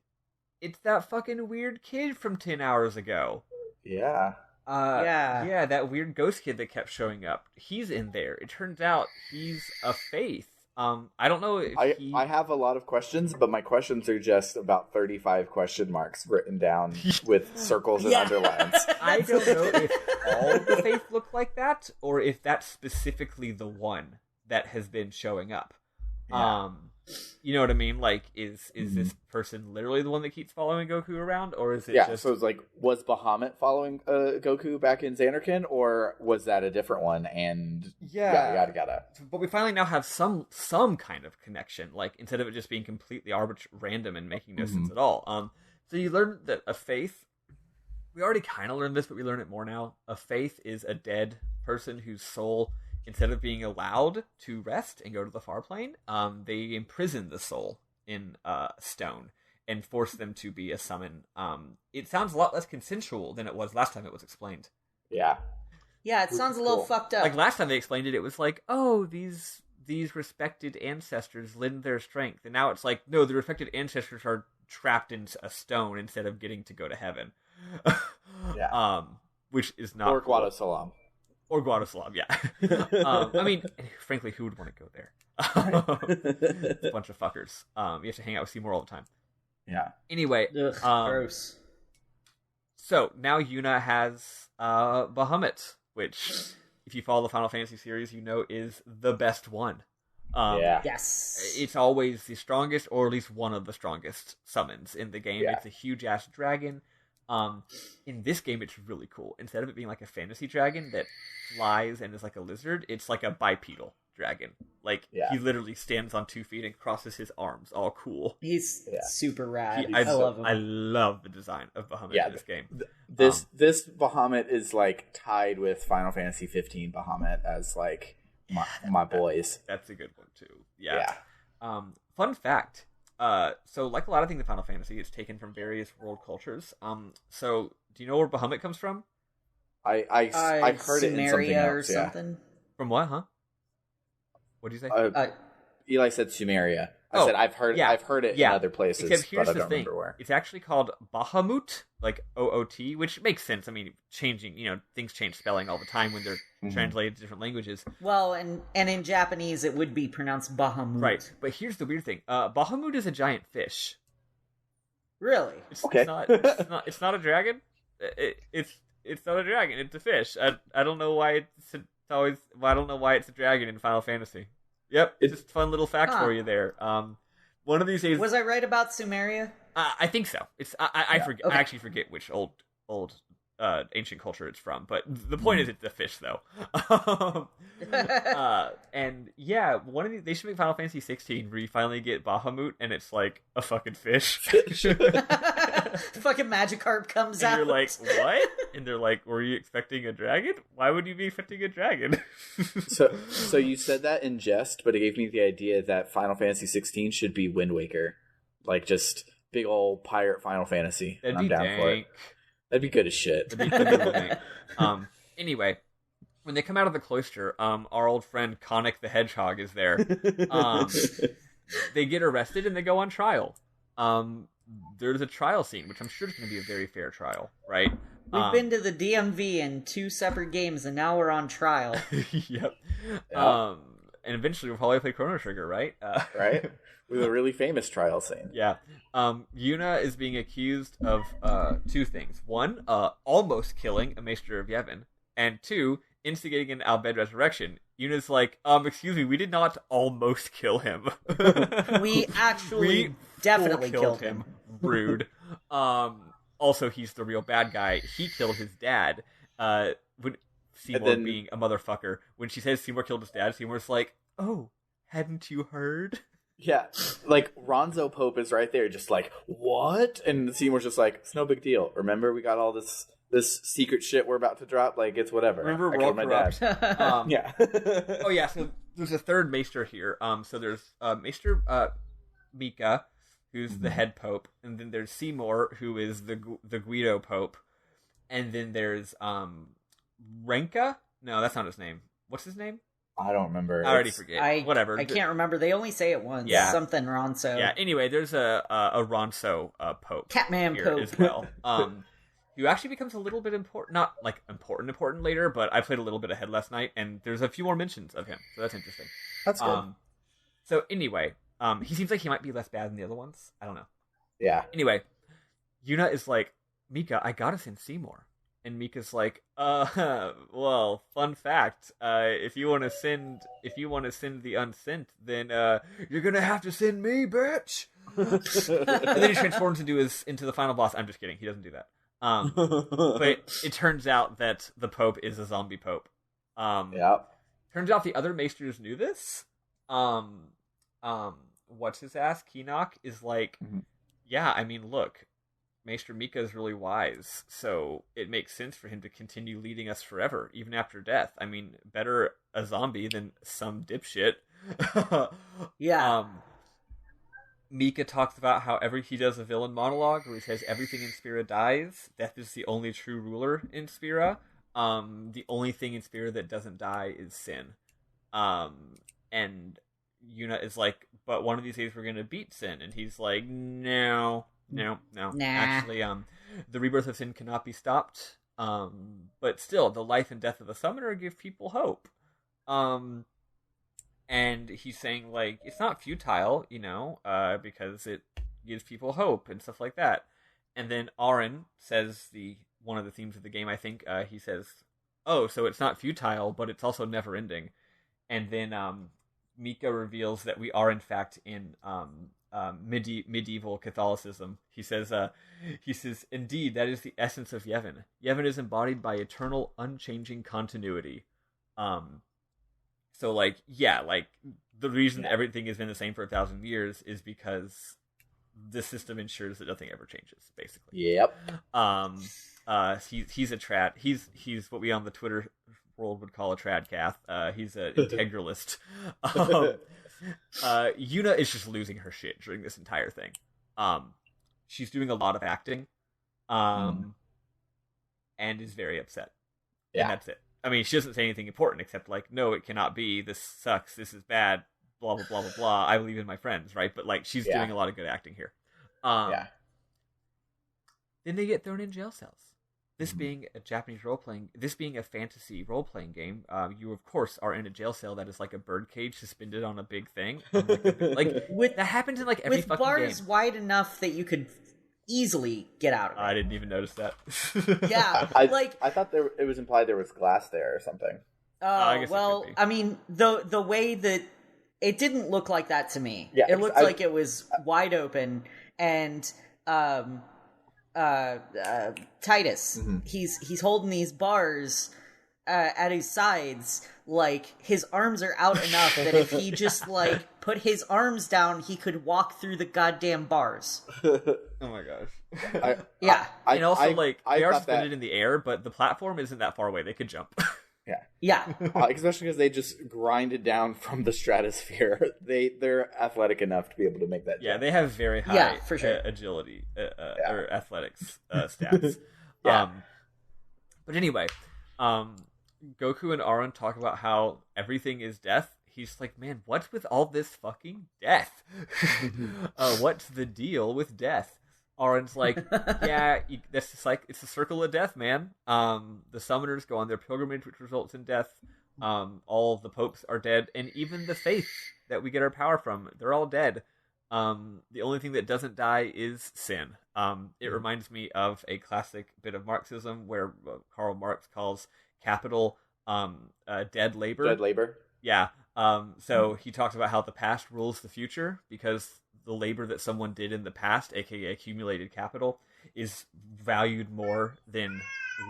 it's that fucking weird kid from 10 hours ago. Yeah. Yeah, that weird ghost kid that kept showing up. He's in there. It turns out he's a Faith. I don't know if I have a lot of questions, but my questions are just about 35 question marks written down with circles and underlines. I don't know if all the Faith look like that, or if that's specifically the one that has been showing up. Yeah. You know what I mean? Like, is this person literally the one that keeps following Goku around, or is it just... so it's like, was Bahamut following Goku back in Xanarkin, or was that a different one? And yada. But we finally now have some kind of connection, like, instead of it just being completely random and making no sense at all. So you learn that a faith... We already kind of learned this, but we learn it more now. A faith is a dead person whose soul... Instead of being allowed to rest and go to the far plane, they imprison the soul in stone and force them to be a summon. It sounds a lot less consensual than it was last time it was explained. Yeah. Yeah, it sounds a little fucked up. Like last time they explained it, it was like, oh, these respected ancestors lend their strength. And now it's like, no, the respected ancestors are trapped in a stone instead of getting to go to heaven. Yeah. Which is not... Or Guadasalam. Or Guadasalam, yeah. I mean, frankly, who would want to go there? It's a bunch of fuckers. You have to hang out with Seymour all the time. Yeah. Anyway. Ugh, gross. So, now Yuna has Bahamut, which, if you follow the Final Fantasy series, you know is the best one. Yes. It's always the strongest, or at least one of the strongest summons in the game. Yeah. It's a huge-ass dragon. In this game, it's really cool. Instead of it being like a fantasy dragon that flies and is like a lizard, it's like a bipedal dragon. Like, he literally stands on 2 feet and crosses his arms, all cool. He's super rad. I love him. I love the design of Bahamut in this game. This Bahamut is, like, tied with Final Fantasy 15 Bahamut as, like, my boys. That's a good one, too. Yeah. Fun fact. So, like a lot of things in Final Fantasy, it's taken from various world cultures. So, do you know where Bahamut comes from? I've heard it in something else. Or something. From what, huh? What did you say? Eli said Sumeria. I said I've heard it in other places, except here's but I the don't thing. remember where. It's actually called Bahamut, like OOT, which makes sense. I mean, changing, things change spelling all the time when they're translated to different languages. Well, and in Japanese, it would be pronounced Bahamut. Right, but here's the weird thing. Bahamut is a giant fish. Really? It's not a dragon. It's not a dragon. It's a fish. I don't know why I don't know why it's a dragon in Final Fantasy. Yep, it's just a fun little fact for you there. One of these days, was I right about Sumeria? I think so. I forget. Okay. I actually forget which old ancient culture it's from, but the point is it's a fish, though. And yeah, one of these, they should make Final Fantasy 16 where you finally get Bahamut and it's like a fucking fish. Fucking Magikarp comes and out. You're like, what? And they're like, were you expecting a dragon? Why would you be expecting a dragon? So you said that in jest, but it gave me the idea that Final Fantasy 16 should be Wind Waker, like just big old pirate Final Fantasy. That'd I'm be down dank. for it. That'd be good as shit. Anyway, when they come out of the cloister, our old friend Conic the Hedgehog is there. They get arrested and they go on trial. There's a trial scene, which I'm sure is going to be a very fair trial, right? We've been to the DMV in 2 separate games, and now we're on trial. Yep. And eventually we'll probably play Chrono Trigger, right? Right? With a really famous trial scene. Yeah. Yuna is being accused of 2 things. 1, almost killing a Maester of Yevon. And 2, instigating an Al Bhed resurrection. Yuna's like, excuse me, we did not almost kill him. We actually definitely killed him. Rude. Also, he's the real bad guy. He killed his dad. When Seymour being a motherfucker. When she says Seymour killed his dad, Seymour's like, oh, hadn't you heard? Yeah, like, Ronzo Pope is right there, just like, what? And Seymour's just like, it's no big deal. Remember, we got all this secret shit we're about to drop? Like, it's whatever. Remember, World Corrupt. Yeah. Oh, yeah, so there's a third Maester here. So there's Maester Mika, who's the head pope, and then there's Seymour, who is the Guido Pope, and then there's Renka? No, that's not his name. What's his name? I don't remember. I already forget. Whatever. I can't remember. They only say it once. Yeah. Something Ronso. Yeah, anyway, there's a Ronso Pope. Catman here Pope. as well. Who actually becomes a little bit important. Not, like, important later, but I played a little bit ahead last night, and there's a few more mentions of him, so that's interesting. That's good. So anyway, he seems like he might be less bad than the other ones. I don't know. Yeah. Anyway, Yuna is like, Mika, I gotta send Seymour. And Mika's like, well, fun fact, if you want to send the unsent, then you're gonna have to send me, bitch. And then he transforms into the final boss. I'm just kidding. He doesn't do that. But it turns out that the Pope is a zombie Pope. Turns out the other maesters knew this. What's his ass? Keenock is like, yeah, I mean, look, Maester Mika is really wise, so it makes sense for him to continue leading us forever, even after death. I mean, better a zombie than some dipshit. Yeah. Mika talks about how he does a villain monologue where he says everything in Spira dies. Death is the only true ruler in Spira. The only thing in Spira that doesn't die is sin. And Yuna is like, but one of these days we're gonna beat sin, and he's like, no. Nah. Actually, the rebirth of sin cannot be stopped. But still, the life and death of the summoner give people hope. And he's saying, like, it's not futile, because it gives people hope and stuff like that. And then Aaron says one of the themes of the game, I think, he says, oh, so it's not futile, but it's also never ending. And then Mika reveals that we are, in fact, in medieval Catholicism. He says, indeed, that is the essence of Yevon. Yevon is embodied by eternal, unchanging continuity. So, like, yeah, like, the reason everything has been the same for 1,000 years is because the system ensures that nothing ever changes, basically. Yep. He's a trad. He's what we on the Twitter world would call a tradcath. He's an integralist. Yuna is just losing her shit during this entire thing. She's doing a lot of acting, and is very upset. Yeah. And that's it. I mean, she doesn't say anything important except, like, no, it cannot be. This sucks. This is bad. Blah, blah, blah, blah, blah. I believe in my friends, right? But, like, she's doing a lot of good acting here. Then they get thrown in jail cells. This being a Japanese this being a fantasy role-playing game, you, of course, are in a jail cell that is like a birdcage suspended on a big thing. That happens in, like, every fucking game. With bars wide enough that you could easily get out of it. I didn't even notice that. Yeah, I thought it was implied there was glass there or something. Well, I mean, the way that it didn't look like that to me. Yeah, it looked like it was wide open, and Titus, he's holding these bars at his sides, like his arms are out enough that if he just like put his arms down, he could walk through the goddamn bars. Oh my gosh. And also, they are suspended in the air, but the platform isn't that far away. They could jump. Yeah. Especially because they just grinded down from the stratosphere. They're athletic enough to be able to make that jump. Yeah, they have very high for sure. Agility or athletics stats. Yeah. But anyway, Goku and Aaron talk about how everything is death. He's like, man, what's with all this fucking death? What's the deal with death? Aaron's like, yeah, that's just like, it's the circle of death, man. The summoners go on their pilgrimage, which results in death. All of the popes are dead, and even the faith that we get our power from, they're all dead. The only thing that doesn't die is sin. It reminds me of a classic bit of Marxism where Karl Marx calls capital dead labor. Dead labor. Yeah. So he talks about how the past rules the future because the labor that someone did in the past, aka accumulated capital, is valued more than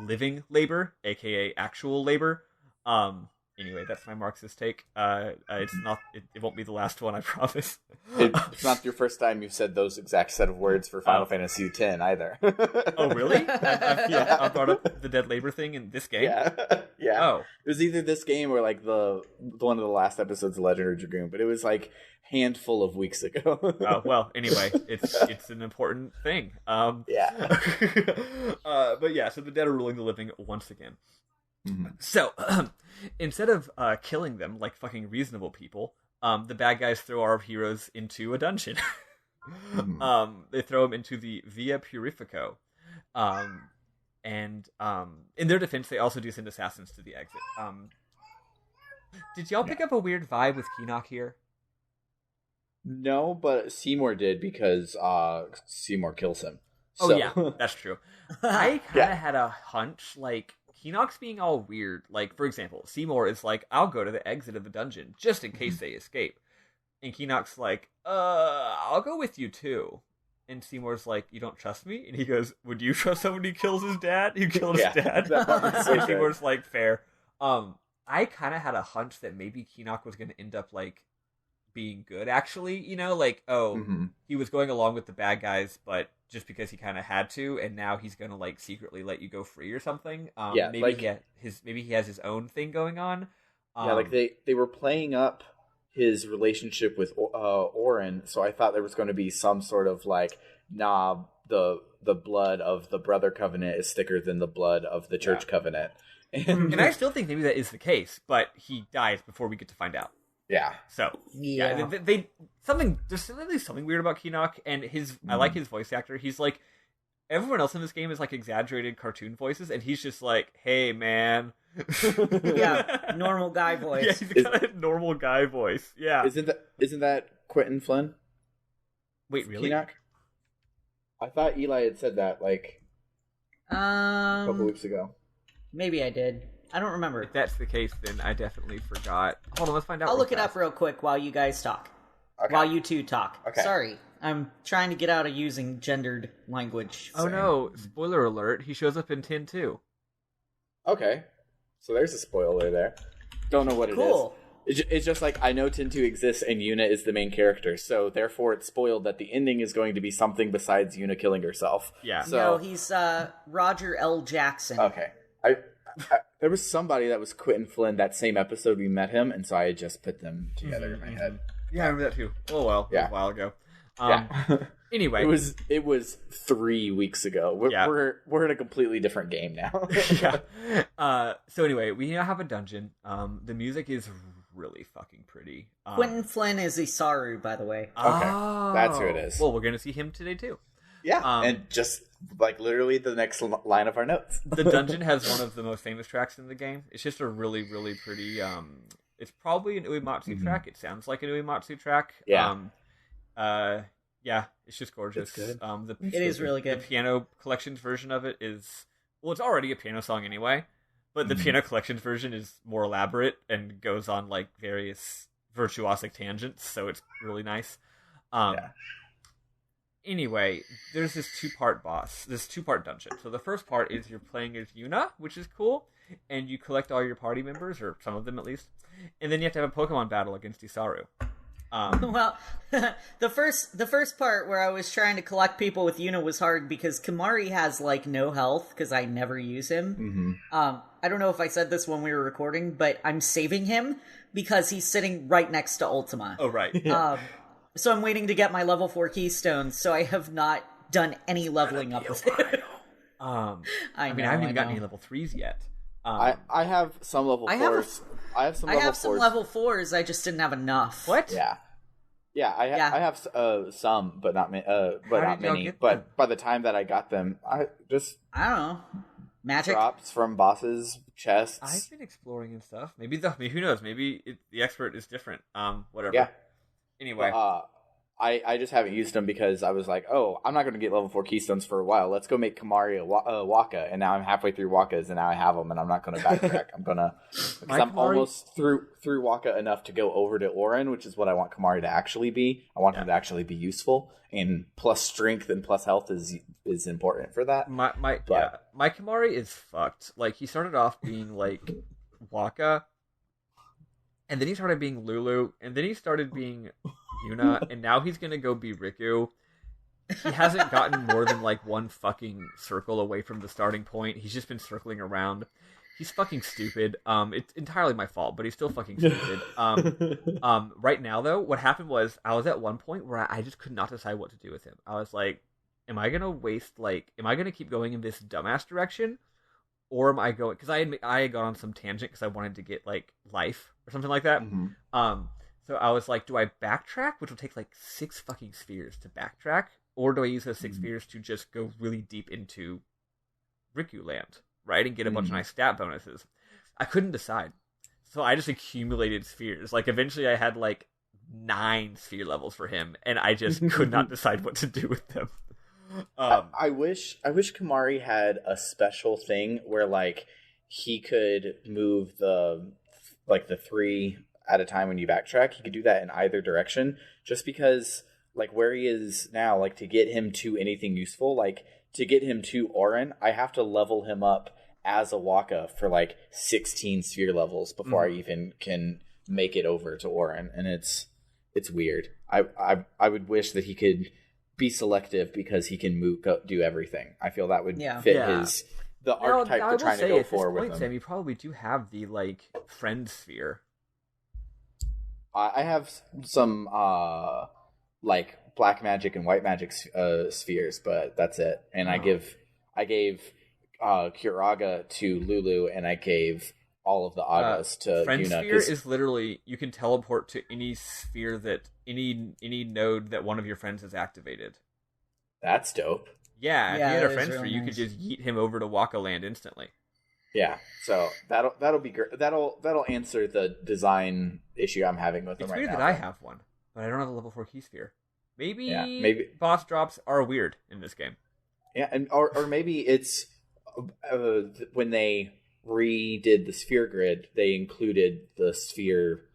living labor, aka actual labor. Anyway, that's my Marxist take. It's not. It won't be the last one, I promise. It's not your first time you've said those exact set of words for Final Fantasy X either. Oh, really? I brought up the dead labor thing in this game. Yeah. Oh, it was either this game or like the one of the last episodes of Legend of Dragoon, but it was like handful of weeks ago. Oh well. Anyway, it's an important thing. Yeah. But yeah, so the dead are ruling the living once again. So, instead of killing them like fucking reasonable people, the bad guys throw our heroes into a dungeon. They throw them into the Via Purifico. And in their defense, they also do send assassins to the exit. Did y'all pick up a weird vibe with Keenock here? No, but Seymour did because Seymour kills him. Oh, yeah, that's true. I kind of had a hunch, like, Keenock's being all weird. Like, for example, Seymour is like, I'll go to the exit of the dungeon, just in case they escape. And Keenock's like, I'll go with you, too. And Seymour's like, you don't trust me? And he goes, would you trust someone who kills his dad? Who killed his dad? And Seymour's like, fair. I kind of had a hunch that maybe Keenock was going to end up, like, being good, actually. You know, like, he was going along with the bad guys, but just because he kind of had to, and now he's going to, like, secretly let you go free or something. Maybe, like, maybe he has his own thing going on. Like, they were playing up his relationship with Oren, so I thought there was going to be some sort of, like, the blood of the brother covenant is thicker than the blood of the church covenant. And I still think maybe that is the case, but he dies before we get to find out. Yeah. So there's something weird about Keenock, and I like his voice actor. He's like, everyone else in this game is like exaggerated cartoon voices, and he's just like, hey man. Yeah, normal guy voice. Yeah, he's got a normal guy voice. Yeah. Isn't that Quentin Flynn? Wait, really? Keenock? I thought Eli had said that like a couple weeks ago. Maybe I did. I don't remember. If that's the case, then I definitely forgot. Hold on, let's find out. I'll look it up real quick while you guys talk. Okay. While you two talk. Okay. Sorry, I'm trying to get out of using gendered language. Oh no, spoiler alert, he shows up in 10 too. Okay. So there's a spoiler there. Don't know what it is. It's just like, I know Tin 2 exists and Yuna is the main character, so therefore it's spoiled that the ending is going to be something besides Yuna killing herself. Yeah. So, no, he's Roger L. Jackson. Okay. There was somebody that was Quentin Flynn that same episode we met him, and so I just put them together in my head. Yeah, I remember that too. Oh well, yeah. A while ago. Anyway, it was 3 weeks ago. We're in a completely different game now. So anyway, we now have a dungeon. The music is really fucking pretty. Quentin Flynn is Isaru, by the way. Okay, that's who it is. Well, we're gonna see him today too. Yeah, and just like literally the next line of our notes. The dungeon has one of the most famous tracks in the game. It's just a really, really pretty. It's probably an Uematsu track. It sounds like an Uematsu track. Yeah. Yeah, it's just gorgeous. It's good. It is really good. The piano collections version of it is, well, it's already a piano song anyway, but the piano collections version is more elaborate and goes on like various virtuosic tangents, so it's really nice. Anyway, there's this two-part dungeon. So the first part is you're playing as Yuna, which is cool, and you collect all your party members, or some of them at least, and then you have to have a Pokemon battle against Isaru. Well, the first part where I was trying to collect people with Yuna was hard because Kimari has like no health because I never use him. I don't know if I said this when we were recording, but I'm saving him because he's sitting right next to Ultima. Oh, right. So I'm waiting to get my level 4 keystones, so I have not done any leveling up with it. I haven't even gotten any level 3s yet. I have some level 4s. I have some level 4s, I just didn't have enough. What? Yeah, I have some, but not many. But by the time that I got them, I don't know. Magic drops from bosses, chests. I've been exploring and stuff. Maybe who knows? Maybe the expert is different. Whatever. Yeah. Anyway, I just haven't used them because I was like, oh, I'm not going to get level 4 keystones for a while. Let's go make Kimari a Waka, and now I'm halfway through Wakas, and now I have them, and I'm not going to backtrack. I'm gonna because I'm almost through Waka enough to go over to Oren, which is what I want Kimari to actually be. I want him to actually be useful, and plus strength and plus health is important for that. My Kimari is fucked. Like, he started off being like Waka, and then he started being Lulu, and then he started being Yuna, and now he's gonna go be Riku. He hasn't gotten more than like one fucking circle away from the starting point. He's just been circling around. He's fucking stupid. It's entirely my fault, but he's still fucking stupid. Right now though, what happened was I was at one point where I just could not decide what to do with him. I was like, am I gonna keep going in this dumbass direction? Or am I going... Because I had gone on some tangent because I wanted to get, like, life or something like that. So I was like, do I backtrack? Which will take, like, 6 fucking spheres to backtrack. Or do I use those 6 spheres to just go really deep into Riku Land, right? And get a bunch of nice stat bonuses. I couldn't decide. So I just accumulated spheres. Like, eventually I had, like, 9 sphere levels for him. And I just could not decide what to do with them. I wish Kamari had a special thing where like he could move the 3 at a time when you backtrack. He could do that in either direction, just because like where he is now, like to get him to anything useful, like to get him to Orin, I have to level him up as a Waka for like 16 sphere levels before I even can make it over to Orin, and it's weird. I would wish that he could be selective because he can do everything. I feel that would fit the archetype we're trying to go for with him. Sam, you probably do have the like friend sphere. I have some like black magic and white magic spheres, but that's it. And I gave Kuraga to Lulu, and I gave all of the Agas to friend Yuna. Sphere is literally you can teleport to any sphere that any node that one of your friends has activated. That's dope. Yeah, if you had a friend sphere, you could just yeet him over to Waka Land instantly. Yeah, so that'll be great. That'll answer the design issue I'm having with him right now. It's weird that I have one, but I don't have a level 4 key sphere. Maybe boss drops are weird in this game. Yeah, and or maybe it's when they redid the sphere grid, they included the sphere,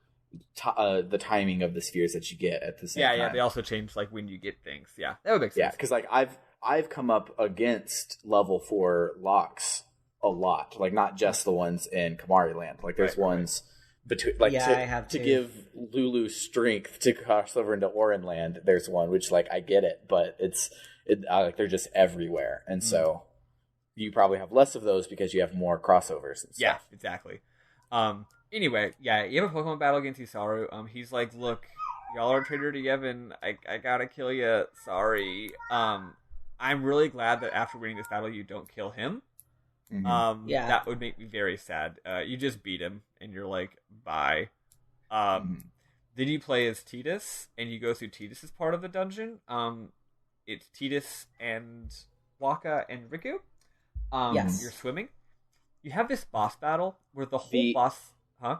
the timing of the spheres that you get at the same time. Yeah, they also changed like when you get things. Yeah, that would make sense. Yeah, because like I've come up against level 4 locks a lot, like not just the ones in Kamari Land. Like there's ones between, like to give Lulu strength to cross over into Orin Land. There's one which like I get it, but like they're just everywhere, and so you probably have less of those because you have more crossovers and stuff. Yeah, exactly. Anyway, you have a Pokemon battle against Isaru. He's like, look, y'all are traitor to Yevon. I gotta kill you. Sorry. I'm really glad that after winning this battle, you don't kill him. Mm-hmm. That would make me very sad. You just beat him, and you're like, bye. Then you play as Tidus, and you go through Tidus's part of the dungeon. It's Tidus and Waka and Riku. You're swimming. You have this boss battle where the whole boss... Huh?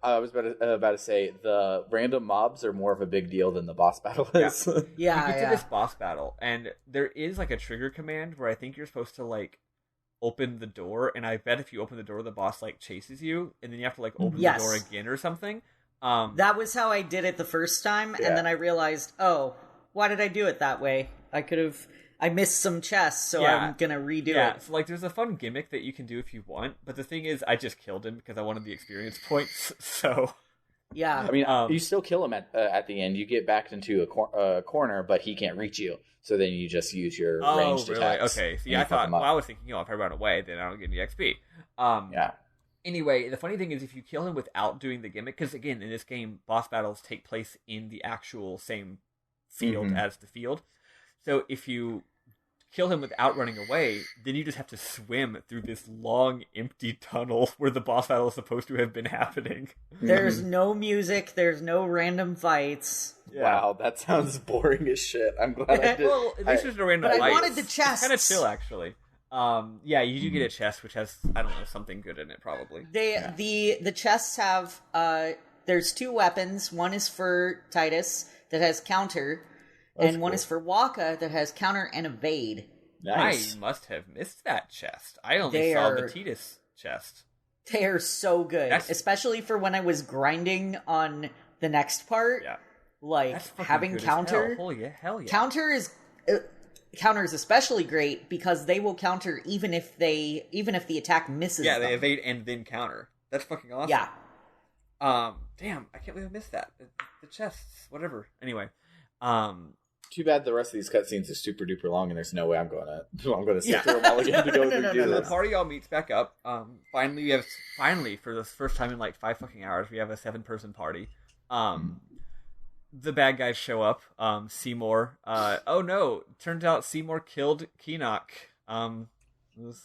I was about to say, the random mobs are more of a big deal than the boss battle is. You get to this boss battle, and there is like a trigger command where I think you're supposed to like open the door, and I bet if you open the door, the boss like chases you, and then you have to like open the door again or something. That was how I did it the first time, and then I realized, oh, why did I do it that way? I missed some chests, so I'm gonna redo it. Yeah, so like there's a fun gimmick that you can do if you want, but the thing is, I just killed him because I wanted the experience points, so... Yeah. I mean, you still kill him at the end. You get backed into a corner, but he can't reach you, so then you just use your ranged attacks. Okay, see, I was thinking, if I run away, then I don't get any XP. Anyway, the funny thing is, if you kill him without doing the gimmick, because again, in this game, boss battles take place in the actual same field as the field, so if you kill him without running away, then you just have to swim through this long, empty tunnel where the boss battle is supposed to have been happening. There's no music, there's no random fights. Yeah. Wow, that sounds boring as shit. I'm glad I did. Well, at least there's no random fights. I wanted the chests. It's kind of chill, actually. You do get a chest, which has, I don't know, something good in it, probably. The chests have, there's 2 weapons. One is for Tidus that has counter, and one is for Waka that has counter and evade. Nice. I must have missed that chest. I only saw the Tidus chest. They are so good, especially for when I was grinding on the next part. Yeah. Like, having counter. Holy hell yeah. Counter is especially great because they will counter even if the attack misses them. They evade and then counter. That's fucking awesome. Yeah. Damn, I can't believe I missed that. The chests, whatever. Anyway, too bad the rest of these cutscenes are super duper long, and there's no way I'm gonna sit through them all again to go do this. The party all meets back up. Finally, for the first time in like 5 fucking hours, we have a 7-person party. The bad guys show up. Seymour. Oh no! Turns out Seymour killed Keenock. It was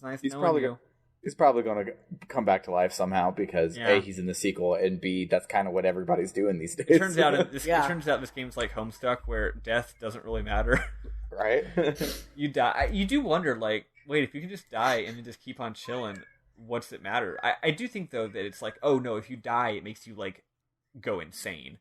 nice knowing you. He's probably going to come back to life somehow because A, he's in the sequel, and B, that's kind of what everybody's doing these days. It turns out this game's like Homestuck, where death doesn't really matter. Right? You die. You do wonder, like, wait, if you can just die and then just keep on chilling, what's it matter? I do think though that it's like, oh no, if you die, it makes you like go insane.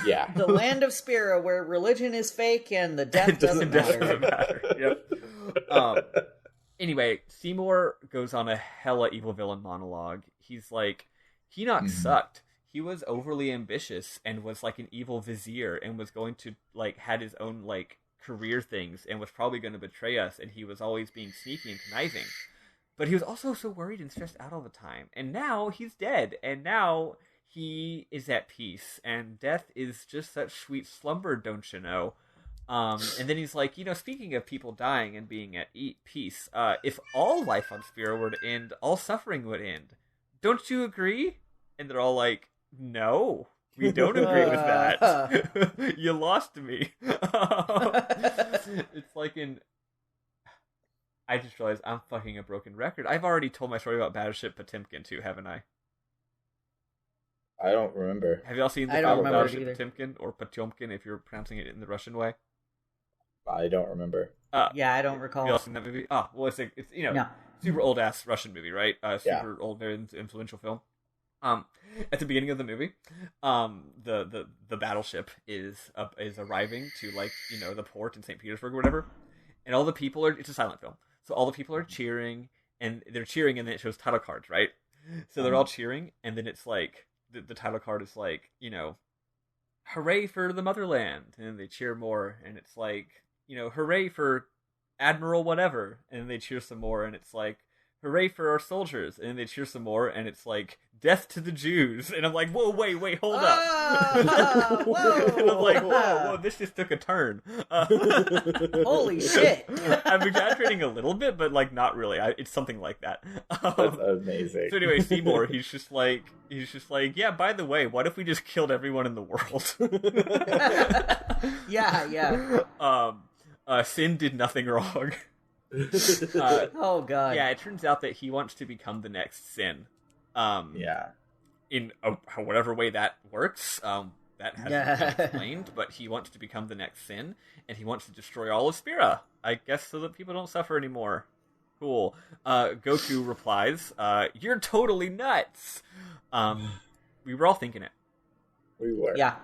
Yeah. The land of Spira, where religion is fake and the death doesn't matter. Yep. Anyway, Seymour goes on a hella evil villain monologue. He's like, he not sucked. He was overly ambitious and was like an evil vizier and was going to like had his own like career things and was probably going to betray us, and he was always being sneaky and conniving. But he was also so worried and stressed out all the time. And now he's dead, and now he is at peace, and death is just such sweet slumber, don't you know? And then he's like, speaking of people dying and being at peace, if all life on Spira were to end, all suffering would end. Don't you agree? And they're all like, no, we don't agree with that. You lost me. It's like I just realized I'm fucking a broken record. I've already told my story about Battleship Potemkin too, haven't I? I don't remember. Have y'all seen the film Battleship Potemkin, or Potemkin if you're pronouncing it in the Russian way? I don't remember. Yeah, I don't recall. Have y'all seen that movie? Oh, well, it's no. Super old ass Russian movie, right? Super old, very influential film. At the beginning of the movie, the battleship is arriving to the port in St. Petersburg or whatever, and all the people it's a silent film, so all the people are cheering, and they're cheering, and then it shows title cards, right? So they're all cheering, and then it's like the title card is like, hooray for the motherland, and then they cheer more, and it's like, hooray for Admiral whatever, and then they cheer some more, and it's like, hooray for our soldiers, and then they cheer some more, and it's like, death to the Jews, and I'm like, whoa, wait, hold up. Whoa. And I'm like, whoa, this just took a turn. Holy shit. I'm exaggerating a little bit, but not really. It's something like that. That's amazing. So anyway, Seymour, he's just like, yeah, by the way, what if we just killed everyone in the world? Yeah. Sin did nothing wrong. Oh god. Yeah, it turns out that he wants to become the next Sin. In whatever way that works, that hasn't been explained, but he wants to become the next Sin, and he wants to destroy all of Spira, I guess, so that people don't suffer anymore. Cool. Goku replies, you're totally nuts! We were all thinking it. We were. Yeah.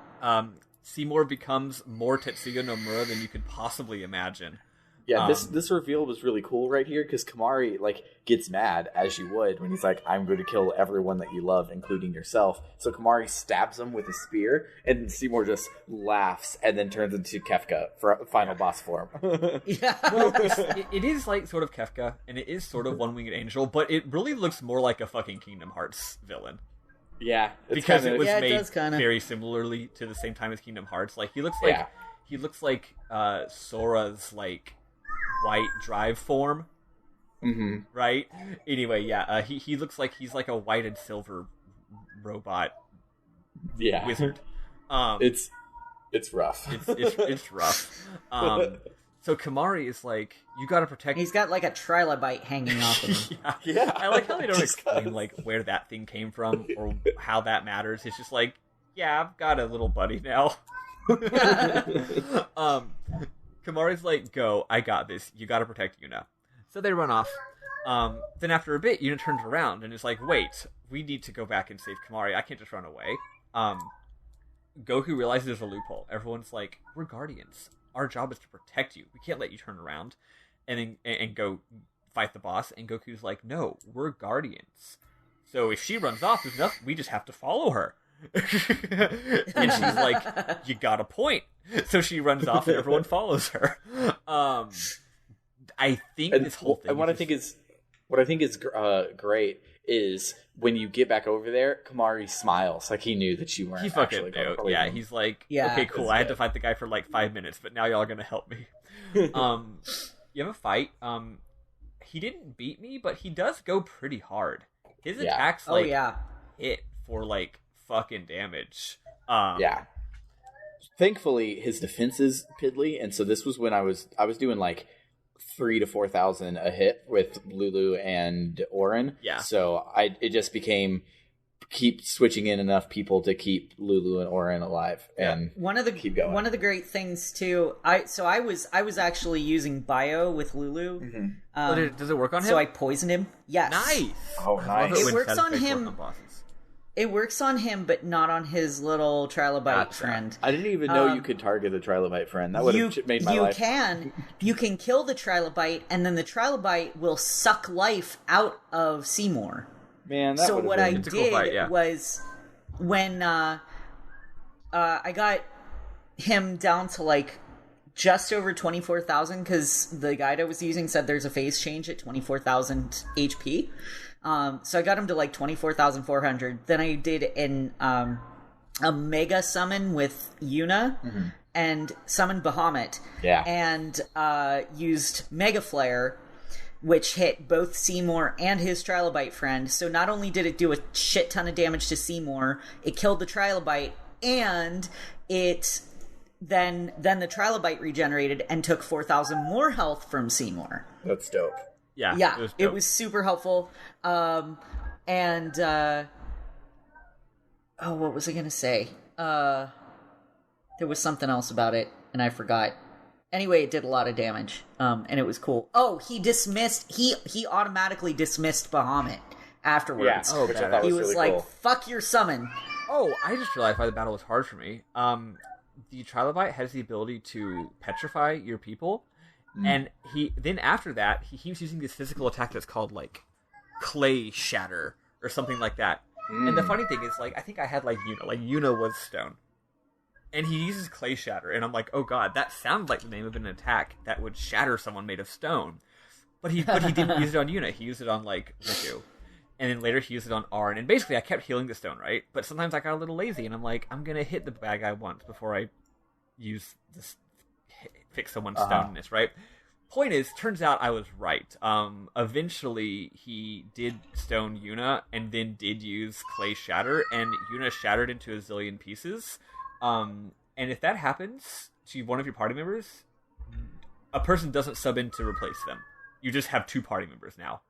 Seymour becomes more Tetsuya Nomura than you could possibly imagine. Yeah, this reveal was really cool right here, because Kamari, gets mad, as you would, when he's like, I'm going to kill everyone that you love, including yourself. So Kamari stabs him with a spear, and Seymour just laughs, and then turns into Kefka for final boss form. Yeah. Well, it is sort of Kefka, and it is sort of One-Winged Angel, but it really looks more like a fucking Kingdom Hearts villain. Yeah. Because it was made very similarly to the same time as Kingdom Hearts. He looks like Sora's, white drive form, right? Anyway, yeah, he looks like he's like a white and silver robot, wizard. It's rough. It's rough. So Kamari is like, you gotta protect. He's got a trilobite hanging off of him. Yeah. I like how they don't explain where that thing came from or how that matters. It's just like, yeah, I've got a little buddy now. Kamari's like, go, I got this. You gotta protect Yuna. So they run off. Then after a bit, Yuna turns around and is like, wait, we need to go back and save Kamari. I can't just run away. Goku realizes there's a loophole. Everyone's like, we're guardians. Our job is to protect you. We can't let you turn around and go fight the boss. And Goku's like, no, we're guardians. So if she runs off, there's nothing. We just have to follow her. And she's like, you got a point. So she runs off and everyone follows her. I think this whole thing. And what I think is great is when you get back over there, Kamari smiles like he knew that you weren't. He fucking knew. Yeah, he's like, okay, cool. I had to fight the guy for 5 minutes, but now y'all are gonna help me. You have a fight. He didn't beat me, but he does go pretty hard. His attacks hit for fucking damage. Yeah. Thankfully, his defense is piddly, and so this was when I was doing 3,000 to 4,000 a hit with Lulu and Orin. Yeah. So it just became keep switching in enough people to keep Lulu and Orin alive, and keep going. One of the great things too. I was actually using bio with Lulu. Mm-hmm. Does it work on him? So I poisoned him. Yes. Nice. Oh, nice. It works on him. It works on him, but not on his little trilobite friend. I didn't even know you could target the trilobite friend. That would have made my life. You can kill the trilobite, and then the trilobite will suck life out of Seymour. Man, that so what I did was when I got him down to like just over 24,000, because the guide I was using said there's a phase change at 24,000 HP. So I got him to like 24,400. Then I did a mega summon with Yuna and summoned Bahamut. Yeah. And used Mega Flare, which hit both Seymour and his trilobite friend. So not only did it do a shit ton of damage to Seymour, it killed the trilobite, and it then the trilobite regenerated and took 4,000 more health from Seymour. That's dope. Yeah, it was super helpful. What was I gonna say? There was something else about it, and I forgot. Anyway, it did a lot of damage, and it was cool. Oh, he automatically dismissed Bahamut afterwards. Yeah. Oh, okay. He was really like, cool. "Fuck your summon." Oh, I just realized why the battle was hard for me. The trilobite has the ability to petrify your people. And then after that, he keeps using this physical attack that's called, like, Clay Shatter, or something like that. And the funny thing is, like, I think I had, like, Yuna. Like, Yuna was stone. And he uses Clay Shatter, and I'm like, oh god, that sounds like the name of an attack that would shatter someone made of stone. But he didn't use it on Yuna, he used it on, like, Riku. And then later he used it on Arn. And basically, I kept healing the stone, right? But sometimes I got a little lazy, and I'm like, I'm gonna hit the bad guy once before I use this... fix someone's stoneness, right? Point is, turns out I was right. Eventually, he did stone Yuna, and then did use Clay Shatter, and Yuna shattered into a zillion pieces. And if that happens to one of your party members, a person doesn't sub in to replace them. You just have two party members now.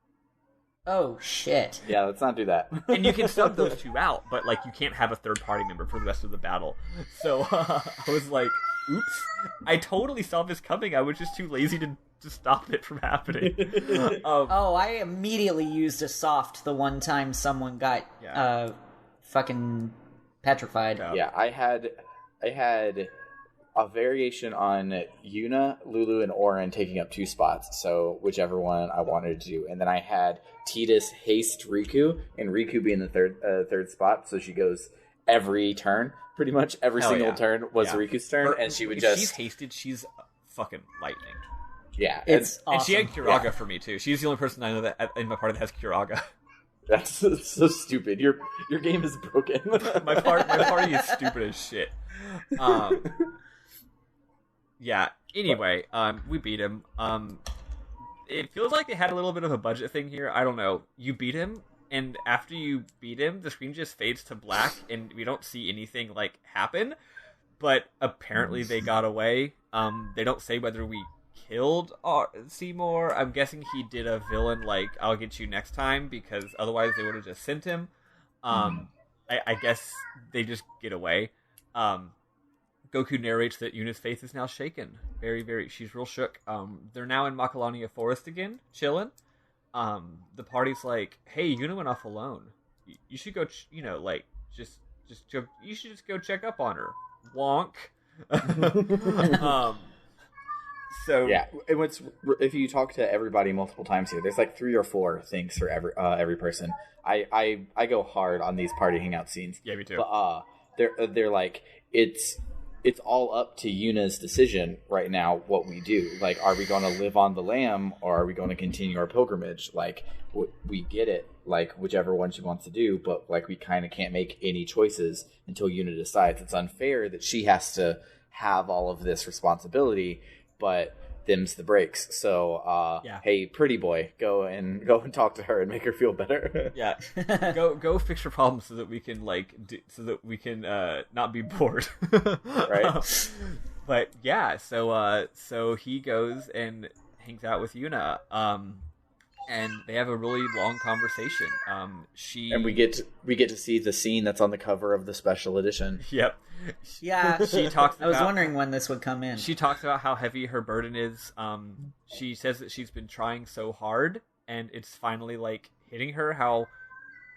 Oh, shit. Yeah, let's not do that. And you can sub those two out, but, like, you can't have a third party member for the rest of the battle. So, I was like, oops. I totally saw this coming. I was just too lazy to stop it from happening. I immediately used a soft the one time someone got fucking petrified. Yeah, I had a variation on Yuna, Lulu, and Orin taking up 2 spots, so whichever one I wanted to do. And then I had Tidus haste Riku, and Riku being the third spot, so she goes every turn, pretty much every single turn was Riku's turn, and she would if just... she's hasted, she's fucking lightning. Yeah. It's awesome. And she had Kiraga for me, too. She's the only person I know that in my party that has Kiraga. That's so stupid. Your game is broken. my party is stupid as shit. Yeah. Anyway, we beat him. It feels like they had a little bit of a budget thing here. I don't know. You beat him, and after you beat him, the screen just fades to black, and we don't see anything like happen. But apparently they got away. They don't say whether we killed Seymour. I'm guessing he did a villain like "I'll get you next time," because otherwise they would have just sent him. I guess they just get away. Goku narrates that Yuna's faith is now shaken. Very, very... She's real shook. They're now in Macalania Forest again, chilling. The party's like, hey, Yuna went off alone. You should go, just you should just go check up on her. Wonk. So... Yeah, and if you talk to everybody multiple times here, there's like 3 or 4 things for every person. I go hard on these party hangout scenes. Yeah, me too. But they're like, it's all up to Yuna's decision right now what we do. Like, are we going to live on the lamb, or are we going to continue our pilgrimage? Like, we get it, like, whichever one she wants to do, but, like, we kind of can't make any choices until Yuna decides. It's unfair that she has to have all of this responsibility, but them's the breaks. So, hey, pretty boy, go and talk to her and make her feel better. Yeah, go fix your problems so that we can not be bored. Right. But yeah, so he goes and hangs out with Yuna, and they have a really long conversation. And we get to see the scene that's on the cover of the special edition. Yep. Yeah, she talks about, I was wondering when this would come in. She talks about how heavy her burden is. She says that she's been trying so hard, and it's finally like hitting her how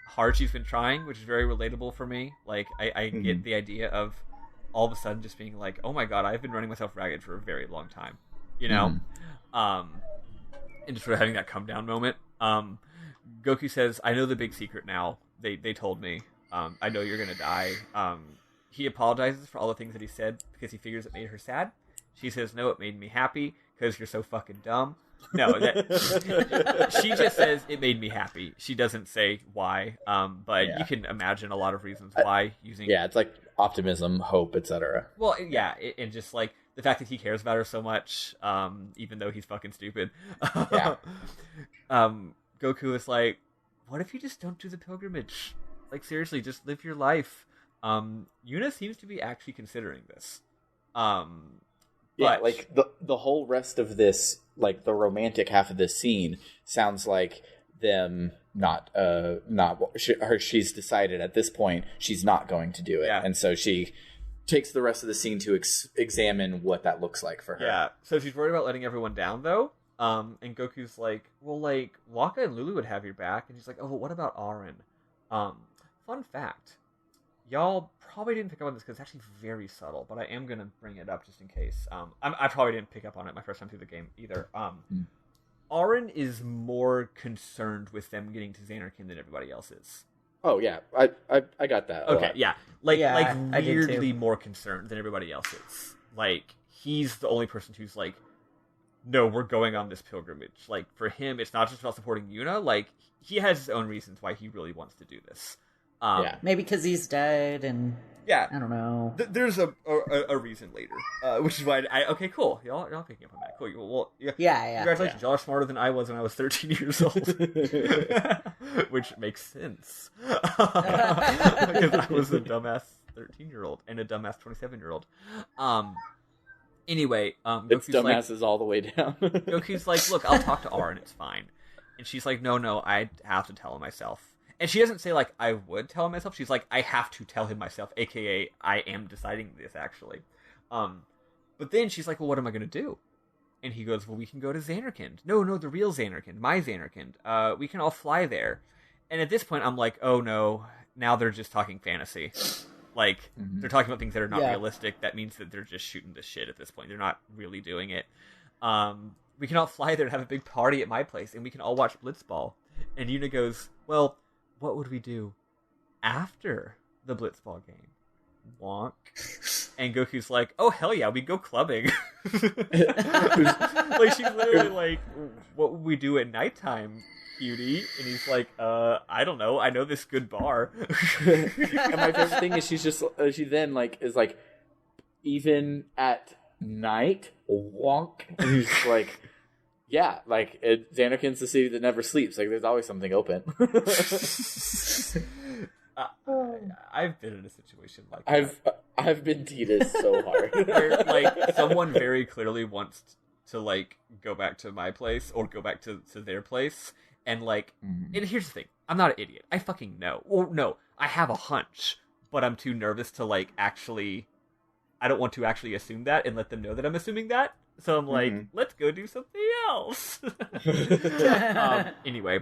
hard she's been trying, which is very relatable for me. Like, I get the idea of all of a sudden just being like, oh my god, I've been running myself ragged for a very long time, you know? And just sort of having that come down moment. Goku says, I know the big secret now. They told me. I know you're gonna die. He apologizes for all the things that he said because he figures it made her sad. She says, no, it made me happy because you're so fucking dumb. No, she just says it made me happy. She doesn't say why, but you can imagine a lot of reasons why using... Yeah, it's like optimism, hope, etc. Well, yeah, and just like the fact that he cares about her so much, even though he's fucking stupid. Goku is like, what if you just don't do the pilgrimage? Like, seriously, just live your life. Yuna seems to be actually considering this. Yeah, like the whole rest of this, like the romantic half of this scene, sounds like them she's decided at this point she's not going to do it, and so she takes the rest of the scene to examine what that looks like for her. Yeah, so she's worried about letting everyone down though. And Goku's like, well, like Waka and Lulu would have your back, and she's like, oh, well, what about Aaron? Fun fact. Y'all probably didn't pick up on this because it's actually very subtle, but I am going to bring it up just in case. I probably didn't pick up on it my first time through the game either. Aaron is more concerned with them getting to Xanarkin than everybody else is. Oh, yeah. I got that. Okay, yeah. Like weirdly more concerned than everybody else is. Like, he's the only person who's like, no, we're going on this pilgrimage. Like, for him, it's not just about supporting Yuna. Like, he has his own reasons why he really wants to do this. Maybe because he's dead, and I don't know. There's a reason later, which is why okay, cool. Y'all picking up on that. Cool. Well, yeah. Congratulations, y'all are smarter than I was when I was 13 years old, which makes sense because I was a dumbass 13-year-old and a dumbass 27-year-old. Anyway, it's dumbasses all the way down. Goku's like, look, I'll talk to Aaron, it's fine, and she's like, no, I have to tell him myself. And she doesn't say, like, I would tell him myself. She's like, I have to tell him myself, a.k.a. I am deciding this, actually. But then she's like, well, what am I going to do? And he goes, well, we can go to Xanarkand. No, the real Xanarkand. My Xanarkand. We can all fly there. And at this point, I'm like, oh, no. Now they're just talking fantasy. Like, they're talking about things that are not realistic. That means that they're just shooting the shit at this point. They're not really doing it. We can all fly there and have a big party at my place, and we can all watch Blitzball. And Yuna goes, well... what would we do after the Blitzball game? Wonk. And Goku's like, oh, hell yeah, we go clubbing. Like, she's literally like, what would we do at nighttime, cutie? And he's like, I don't know. I know this good bar. And my favorite thing is she then, like, is like, even at night, wonk. And he's like... yeah, like, Xanarkin's the city that never sleeps. Like, there's always something open. I've been in a situation like that. I've been teeted so hard. Where, like, someone very clearly wants to, like, go back to my place or go back to their place. And, like, and here's the thing. I'm not an idiot. I fucking know. Or, no, I have a hunch. But I'm too nervous to, like, actually... I don't want to actually assume that and let them know that I'm assuming that. So I'm like, let's go do something else. Anyway,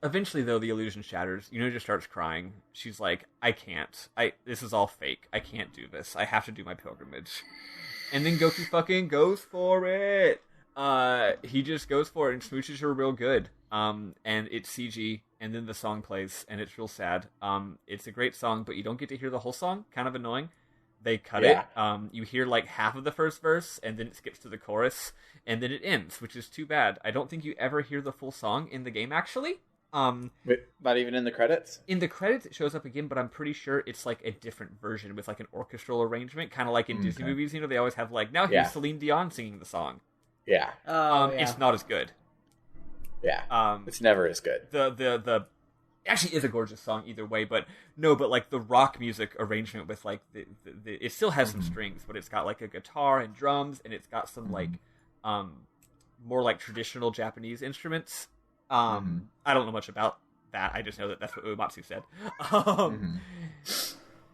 eventually, though, the illusion shatters. Yuna just starts crying. She's like, I can't. This is all fake. I can't do this. I have to do my pilgrimage. And then Goku fucking goes for it. He just goes for it and smooches her real good. And it's CG, and then the song plays, and it's real sad. It's a great song, but you don't get to hear the whole song. Kind of annoying. They cut it. You hear like half of the first verse, and then it skips to the chorus, and then it ends, which is too bad. I don't think you ever hear the full song in the game, actually. Wait, not even in the credits? In the credits, it shows up again, but I'm pretty sure it's like a different version with like an orchestral arrangement, kind of like in Disney movies. You know, they always have like, now here's Celine Dion singing the song. Yeah. It's not as good. Yeah. It's never as good. The actually is a gorgeous song either way, but like the rock music arrangement with like the it still has some strings, but it's got like a guitar and drums, and it's got some like more like traditional Japanese instruments. I don't know much about that. I just know that that's what Uematsu said.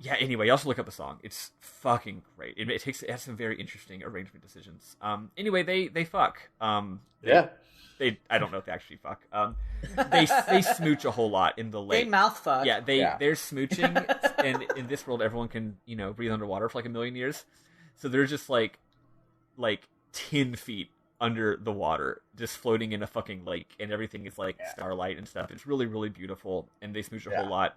Yeah, anyway, you also look up the song. It's fucking great. It has some very interesting arrangement decisions. Anyway, they fuck. I don't know if they actually fuck. They smooch a whole lot in the lake. They mouth fuck. Yeah, they're smooching, and in this world, everyone can breathe underwater for like 1 million years. So they're just like 10 feet under the water, just floating in a fucking lake, and everything is like starlight and stuff. It's really, really beautiful, and they smooch a whole lot.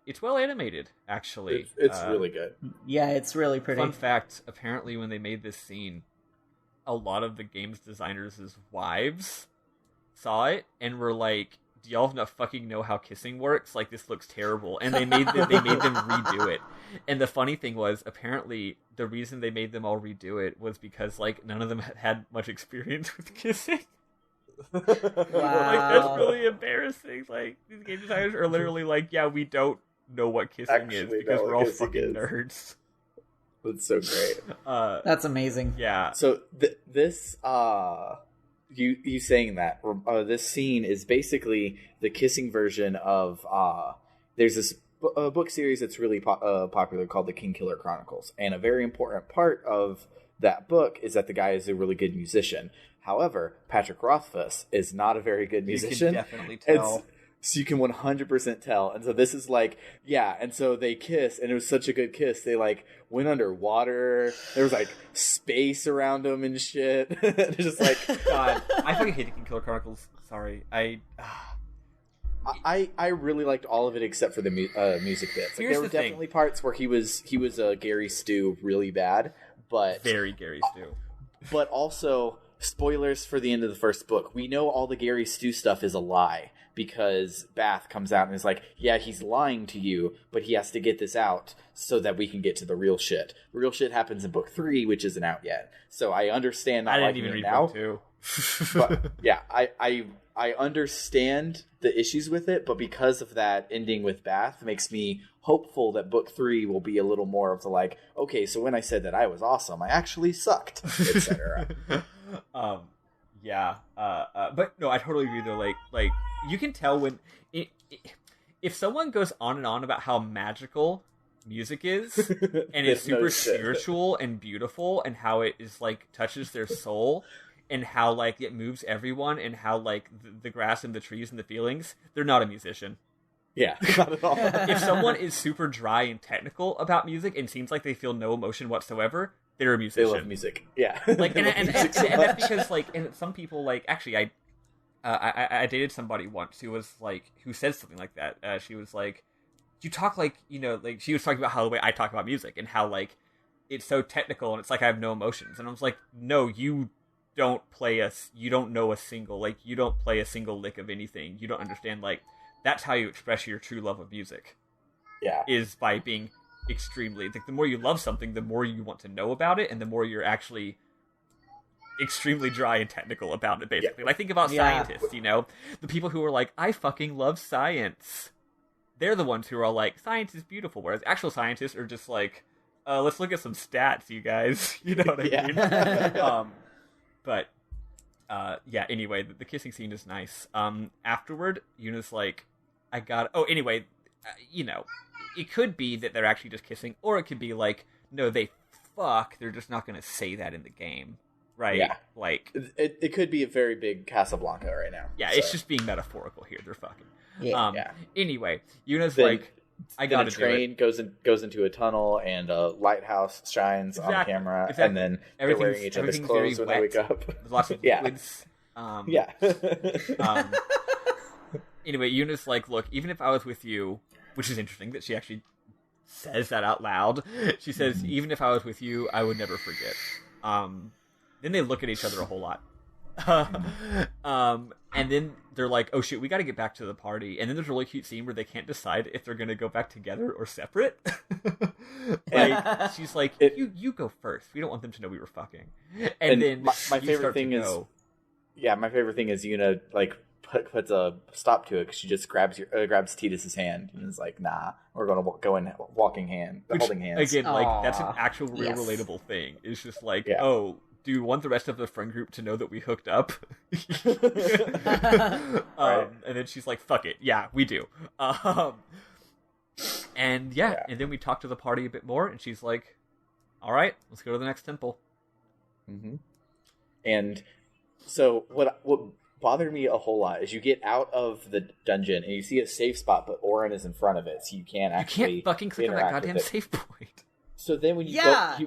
It's well animated, actually. It's really good. Yeah, it's really pretty. Fun fact: apparently, when they made this scene, a lot of the game's designers' wives saw it and were like, "Do y'all not fucking know how kissing works? Like, this looks terrible." And they made them redo it. And the funny thing was, apparently, the reason they made them all redo it was because like none of them had much experience with kissing. Wow. Like, that's really embarrassing. Like, these game designers are literally like, yeah, we don't know what kissing is because we're all fucking nerds. That's so great. That's amazing. Yeah. So this you saying that this scene is basically the kissing version of there's this book series that's really popular called the King Killer Chronicles, and a very important part of that book is that the guy is a really good musician. However, Patrick Rothfuss is not a very good musician. You can definitely tell. So you can 100% tell. And so this is like, yeah, and so they kiss, and it was such a good kiss. They like went underwater. There was like space around them and shit. It's just like, God, I fucking hate the King Killer Chronicles. Sorry. I really liked all of it except for the music bits. Like, there were definitely parts where he was Gary Stu really bad, but very Gary Stu. But also, spoilers for the end of the first book. We know all the Gary Stu stuff is a lie because Bath comes out and is like, yeah, he's lying to you, but he has to get this out so that we can get to the real shit. The real shit happens in book 3, which isn't out yet. So I understand not liking it now. Book 2. But yeah, I understand the issues with it, but because of that ending with Bath makes me hopeful that book 3 will be a little more of the like, okay, so when I said that I was awesome, I actually sucked, etc. But no, I totally agree though. Like you can tell when if someone goes on and on about how magical music is and it's super spiritual and beautiful and how it is like touches their soul and how like it moves everyone and how like the grass and the trees and the feelings, they're not a musician. Yeah, not at all. If someone is super dry and technical about music and seems like they feel no emotion whatsoever, they're a musician. They love music. Yeah. Like and that's because like, and some people like, actually I dated somebody once who said something like that. She was like, you talk like, like she was talking about how the way I talk about music and how like it's so technical and it's like I have no emotions. And I was like, no, you don't play you don't know a single, like you don't play a single lick of anything. You don't understand, like that's how you express your true love of music. Yeah. Is by being extremely, like the more you love something, the more you want to know about it and the more you're actually extremely dry and technical about it, basically. Yeah. Like think about scientists, the people who are like, I fucking love science. They're the ones who are all like, science is beautiful, whereas actual scientists are just like, let's look at some stats, you guys. You know what I mean? Anyway, the kissing scene is nice. Afterward, Yuna's like, it could be that they're actually just kissing, or it could be like, no, they fuck, they're just not going to say that in the game. Right? Yeah. Like, it could be a very big Casablanca right now. Yeah, so. It's just being metaphorical here. They're fucking. Yeah. Anyway, Yuna's like, I gotta do it. A train goes into a tunnel, and a lighthouse shines on the camera, and then they're wearing each other's clothes when they wake up. There's lots of liquids. Anyway, Yuna's like, look, even if I was with you, which is interesting that she actually says that out loud. She says, even if I was with you, I would never forget. Then they look at each other a whole lot. And then they're like, oh shit, we gotta get back to the party. And then there's a really cute scene where they can't decide if they're gonna go back together or separate. She's like, you go first. We don't want them to know we were fucking. And then my favorite thing is, my favorite thing is Yuna like puts a stop to it because she just grabs Titus's hand and is like, nah, we're gonna go in holding hands. Again, like that's an actual real relatable thing. It's just like, oh, do you want the rest of the friend group to know that we hooked up? Right. And then she's like, fuck it. Yeah, we do. And and then we talk to the party a bit more, and she's like, all right, let's go to the next temple. Mm-hmm. And so what bothered me a whole lot is you get out of the dungeon and you see a safe spot, but Oren is in front of it, so you can't fucking click on that goddamn save point. So then when you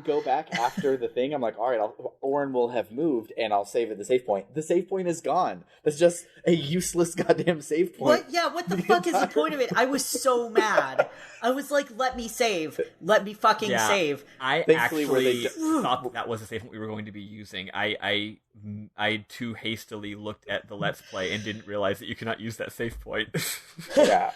go back after the thing, I'm like, all right, Oren will have moved, and I'll save at the save point. The save point is gone. That's just a useless goddamn save point. What? Yeah, what the fuck is the point of it? I was so mad. I was like, let me save. Let me fucking save. I actually thought that was the save point we were going to be using. I too hastily looked at the Let's Play and didn't realize that you cannot use that save point. Yeah.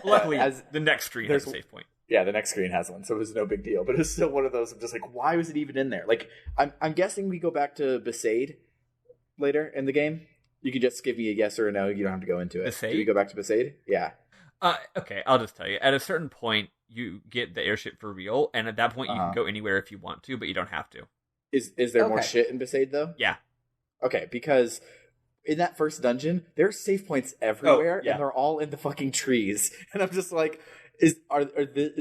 Luckily, the next screen has a save point. Yeah, the next screen has one, so it was no big deal. But it's still one of those. I'm just like, why was it even in there? Like, I'm guessing we go back to Besaid later in the game. You can just give me a yes or a no. You don't have to go into it. Besaid? Do we go back to Besaid? Yeah. Okay, I'll just tell you. At a certain point, you get the airship for real, and at that point, you can go anywhere if you want to, but you don't have to. Is there more shit in Besaid, though? Yeah. Okay, because in that first dungeon, there's save points everywhere, and they're all in the fucking trees. And I'm just like... Is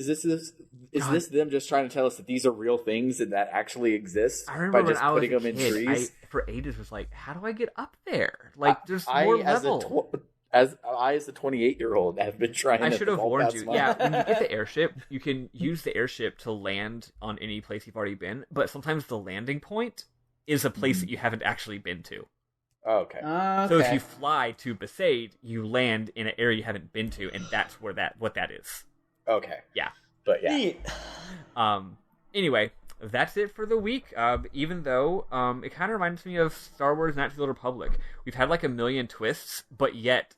this them just trying to tell us that these are real things and that actually exist by just putting them in trees? For ages was like, how do I get up there? Like, there's more level. As a 28-year-old, have been trying. I should have warned you. Yeah, when you get the airship, you can use the airship to land on any place you've already been. But sometimes the landing point is a place that you haven't actually been to. Oh, okay. So if you fly to Besaid, you land in an area you haven't been to, and that's what that is. Okay. Yeah. But yeah. Anyway, that's it for the week. Even though it kind of reminds me of Star Wars: Knights of the Old Republic. We've had like a million twists, but yet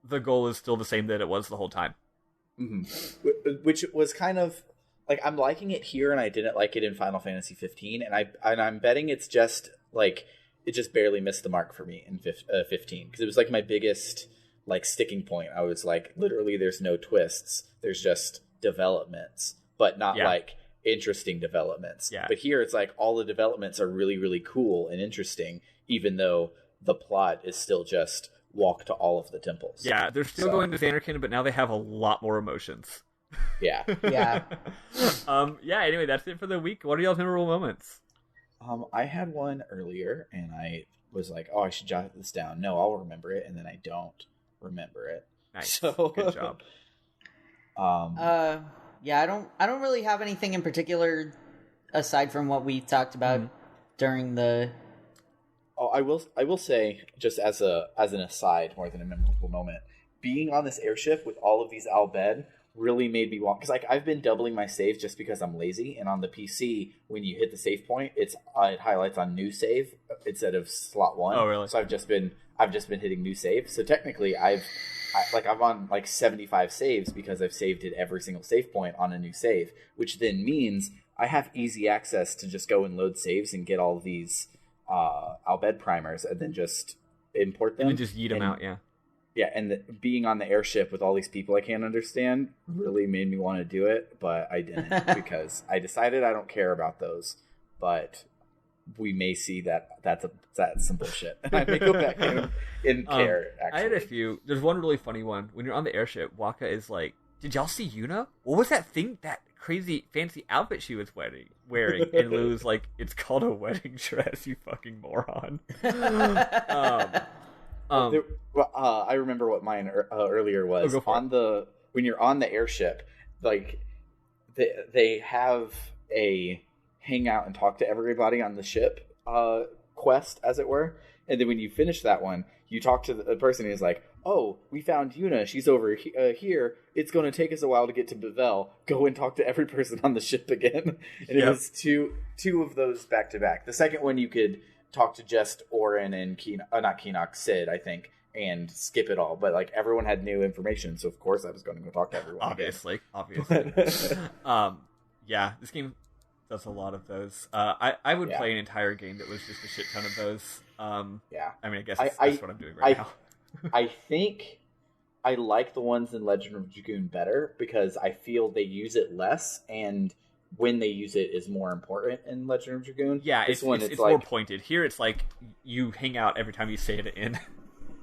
the goal is still the same that it was the whole time. Mm-hmm. Which was kind of like, I'm liking it here, and I didn't like it in Final Fantasy 15, and I'm betting it's just like. It just barely missed the mark for me in 15 because it was like my biggest like sticking point. I was like, literally, there's no twists. There's just developments, but not like interesting developments. Yeah. But here it's like all the developments are really, really cool and interesting, even though the plot is still just walk to all of the temples. Yeah, they're still going to Zanarkand, but now they have a lot more emotions. Yeah. Yeah. Anyway, that's it for the week. What are y'all's memorable moments? I had one earlier, and I was like, "Oh, I should jot this down." No, I'll remember it, and then I don't remember it. Nice, so, good job. I don't really have anything in particular aside from what we talked about during the. Oh, I will say, just as an aside, more than a memorable moment, being on this airship with all of these Albed really made me want, because like I've been doubling my saves just because I'm lazy, and on the PC when you hit the save point, it highlights on new save instead of slot 1. Oh, really? So I've just been hitting new save. So technically I'm on like 75 saves because I've saved at every single save point on a new save, which then means I have easy access to just go and load saves and get all these Albed primers and then just import them and then just yeet them out. Yeah, and being on the airship with all these people I can't understand really made me want to do it, but I didn't because I decided I don't care about those. But we may see that's some bullshit. I may go back and care, actually. I had a few. There's one really funny one. When you're on the airship, Waka is like, did y'all see Yuna? What was that thing, that crazy fancy outfit she was wearing? And Lou's like, it's called a wedding dress, you fucking moron. I remember what mine earlier was when you're on the airship, like they have a hang out and talk to everybody on the ship quest, as it were, and then when you finish that one, you talk to the person who's like, "Oh, we found Yuna. She's over here. It's going to take us a while to get to Bevel. Go and talk to every person on the ship again." And it was two of those back to back. The second one you could talk to just Oren and Sid, I think, and skip it all. But like everyone had new information, so of course I was going to go talk to everyone. Obviously. This game does a lot of those. I would play an entire game that was just a shit ton of those. I mean, I guess that's what I'm doing right now. I think I like the ones in Legend of Dragoon better because I feel they use it less, and when they use it is more important in Legend of Dragoon. Yeah, it's like, more pointed. Here it's like you hang out every time you say it in.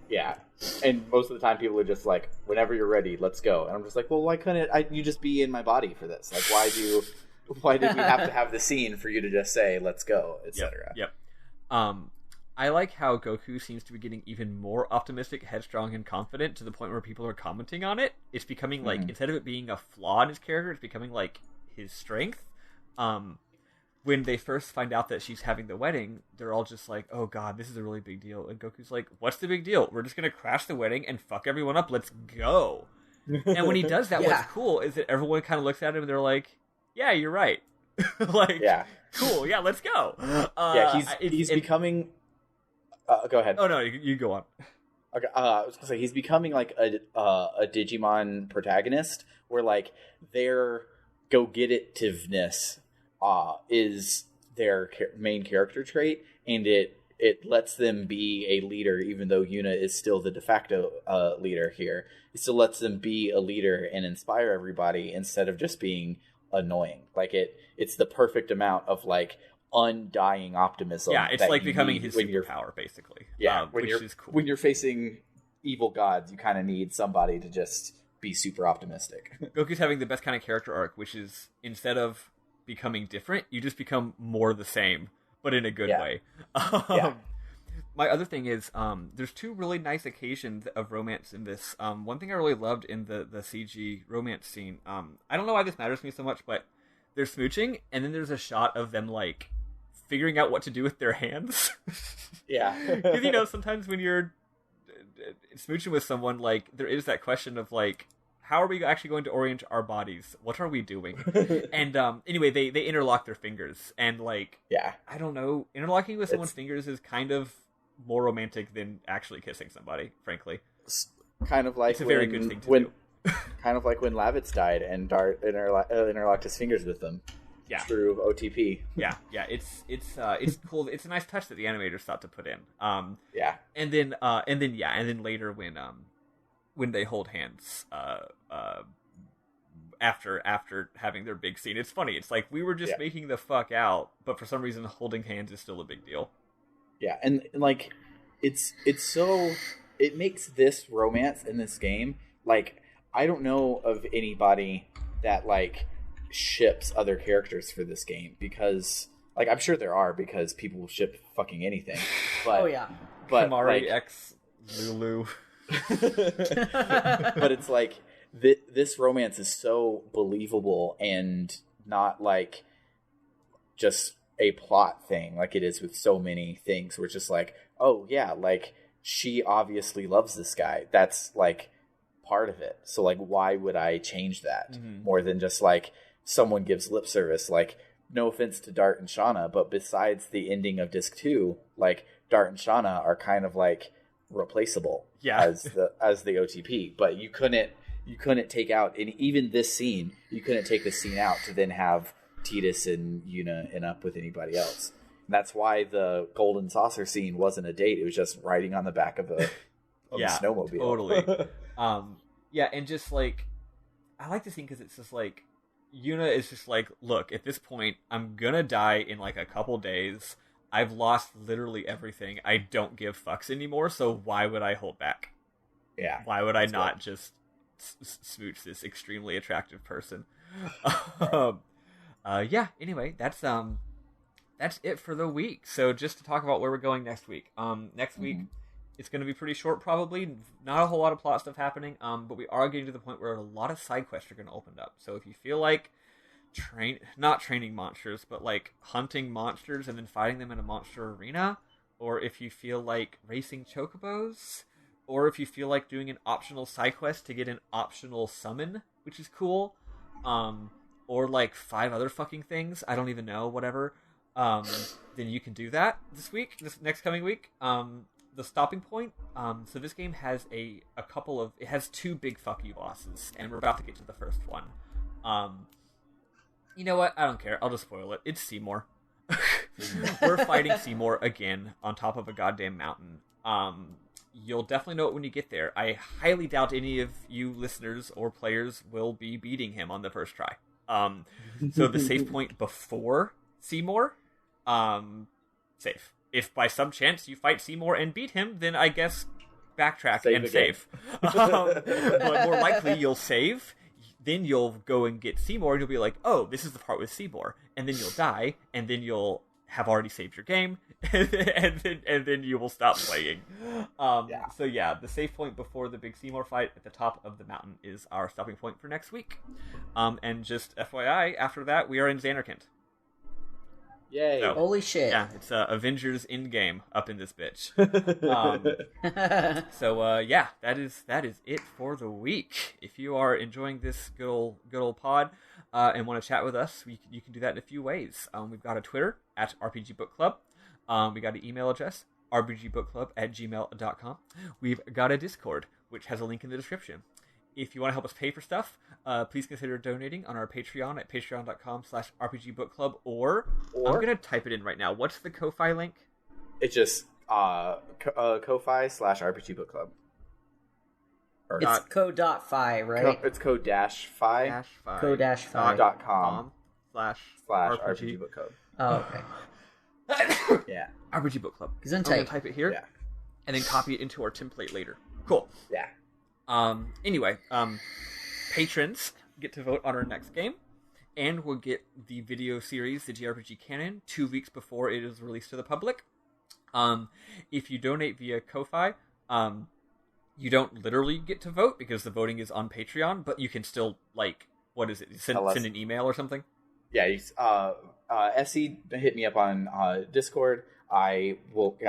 Yeah. And most of the time people are just like, whenever you're ready, let's go. And I'm just like, well, why couldn't you just be in my body for this? Like, why did we have to have the scene for you to just say, let's go, etc.? Yep. I like how Goku seems to be getting even more optimistic, headstrong, and confident to the point where people are commenting on it. It's becoming like, instead of it being a flaw in his character, it's becoming like his strength. When they first find out that she's having the wedding, they're all just like, oh god, this is a really big deal. And Goku's like, what's the big deal? We're just going to crash the wedding and fuck everyone up. Let's go. And when he does that, what's cool is that everyone kind of looks at him and they're like, yeah, you're right. Like, cool, yeah, let's go. He's becoming... go ahead. Oh, no, you go on. Okay, I was going to say, he's becoming like a Digimon protagonist where like their go-get-itiveness is their main character trait, and it lets them be a leader, even though Yuna is still the de facto leader here. It still lets them be a leader and inspire everybody instead of just being annoying. Like it's the perfect amount of like undying optimism. Yeah, it's like becoming his superpower, basically. Yeah, which is cool. When you're facing evil gods, you kind of need somebody to just be super optimistic. Goku's having the best kind of character arc, which is instead of becoming different, you just become more the same, but in a good way. My other thing is, there's two really nice occasions of romance in this. One thing I really loved in the CG romance scene, I don't know why this matters to me so much, but they're smooching, and then there's a shot of them, like, figuring out what to do with their hands. Yeah. Because, sometimes when you're smooching with someone, like, there is that question of, like, how are we actually going to orient our bodies? What are we doing? And anyway, they interlock their fingers. And, like, I don't know, interlocking with someone's fingers is kind of more romantic than actually kissing somebody, frankly. It's kind of like it's a very good thing to do. Kind of like when Lavitz died and Dart interlocked his fingers with them. Yeah. Through OTP. Yeah. It's cool. It's a nice touch that the animators thought to put in. And then later when they hold hands after having their big scene, it's funny. It's like we were just making the fuck out, but for some reason holding hands is still a big deal. Yeah, and like it's so it makes this romance in this game, like, I don't know of anybody that like ships other characters for this game, because like I'm sure there are, because people will ship fucking anything. But but Kamari like, X Lulu. But it's like this romance is so believable and not like just a plot thing like it is with so many things where it's just like, oh yeah, like she obviously loves this guy. That's like part of it. So like, why would I change that more than just like someone gives lip service? Like, no offense to Dart and Shauna, but besides the ending of disc 2, like Dart and Shauna are kind of like replaceable as the OTP. But you couldn't take out, and even this scene, you couldn't take the scene out to then have Tidus and Yuna end up with anybody else. And that's why the golden saucer scene wasn't a date. It was just riding on the back of a snowmobile. Totally. And just like, I like the scene because it's just like, Yuna is just like, look, at this point, I'm gonna die in like a couple days. I've lost literally everything. I don't give fucks anymore, so why would I hold back? Yeah. Why would I not just smooch this extremely attractive person? Anyway, that's it for the week. So just to talk about where we're going next week. Next week, it's going to be pretty short, probably. Not a whole lot of plot stuff happening, but we are getting to the point where a lot of side quests are going to open up. So if you feel like not training monsters, but like hunting monsters and then fighting them in a monster arena, or if you feel like racing chocobos, or if you feel like doing an optional side quest to get an optional summon, which is cool, or like 5 other fucking things, I don't even know, whatever, then you can do that this next coming week. The stopping point, so this game has it has 2 big fuck you bosses, and we're about to get to the first one. You know what? I don't care. I'll just spoil it. It's Seymour. We're fighting Seymour again on top of a goddamn mountain. You'll definitely know it when you get there. I highly doubt any of you listeners or players will be beating him on the first try. So the save point before Seymour, safe. If by some chance you fight Seymour and beat him, then I guess backtrack and save. But more likely you'll save, then you'll go and get Seymour, and you'll be like, oh, this is the part with Seymour. And then you'll die, and then you'll have already saved your game, and then you will stop playing. So yeah, the save point before the big Seymour fight at the top of the mountain is our stopping point for next week. And just FYI, after that, we are in Xanarkand. Yay. So, holy shit. Yeah, it's Avengers Endgame up in this bitch. Yeah, that is it for the week. If you are enjoying this good old pod and want to chat with us, you can do that in a few ways. We've got a Twitter at RPG Book Club. We got an email address, rpgbookclub@gmail.com. We've got a Discord, which has a link in the description. If you want to help us pay for stuff, please consider donating on our Patreon at patreon.com/rpgbookclub, or I'm going to type it in right now. What's the Ko-Fi link? It's just Ko-Fi/rpgbookclub. It's co.fi, right? It's co-fi. Co-fi.com /rpgbookclub. Oh, okay. Yeah. RPG Book Club. I'm going to type it here, and then copy it into our template later. Cool. Yeah. Anyway, patrons get to vote on our next game, and we'll get the video series, the JRPG Canon, 2 weeks before it is released to the public. If you donate via Ko-Fi, you don't literally get to vote because the voting is on Patreon, but you can still, what is it? Send an email or something? Yeah, SC hit me up on Discord. I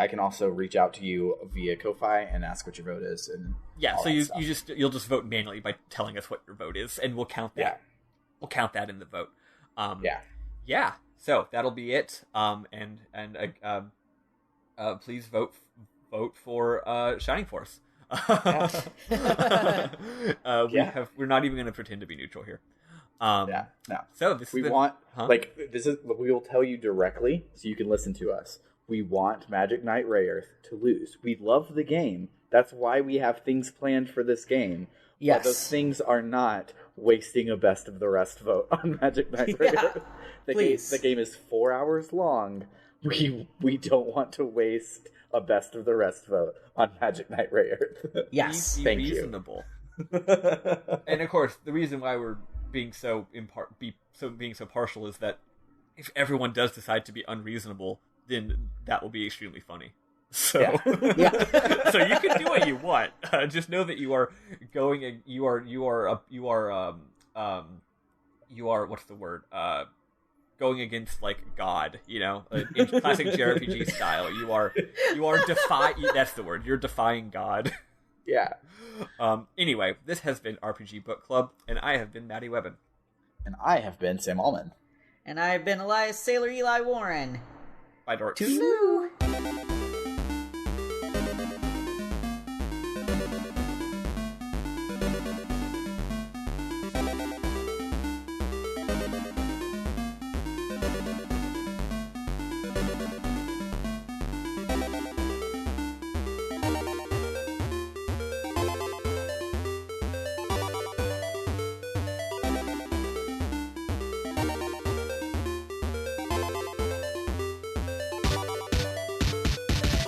can also reach out to you via Ko-Fi and ask what your vote is, and so you'll just vote manually by telling us what your vote is, and we'll count that. Yeah. We'll count that in the vote. Yeah. So that'll be it. Please vote for Shining Force. We're not even going to pretend to be neutral here. No. So we will tell you directly so you can listen to us. We want Magic Knight Rayearth to lose. We love the game. That's why we have things planned for this game. Yes. But those things are not wasting a best of the rest vote on Magic Knight Rayearth. The game is 4 hours long. We don't want to waste a best of the rest vote on Magic Knight Rayearth. Yes. Be reasonable. And of course, the reason why we're being so partial is that if everyone does decide to be unreasonable, then that will be extremely funny. So, so you can do what you want. Just know that you are going. You are what's the word? Going against God. In classic JRPG style. You are That's the word. You're defying God. Yeah. Anyway, this has been RPG Book Club, and I have been Maddie Webbin. And I have been Sam Allman. And I've been Elias Sailor Eli Warren. Bye, dorks. Toodaloo!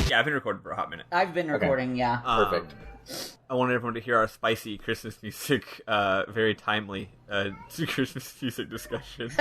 Yeah, I've been recording for a hot minute. I've been recording, yeah. Perfect. I wanted everyone to hear our spicy Christmas music, very timely Christmas music discussion.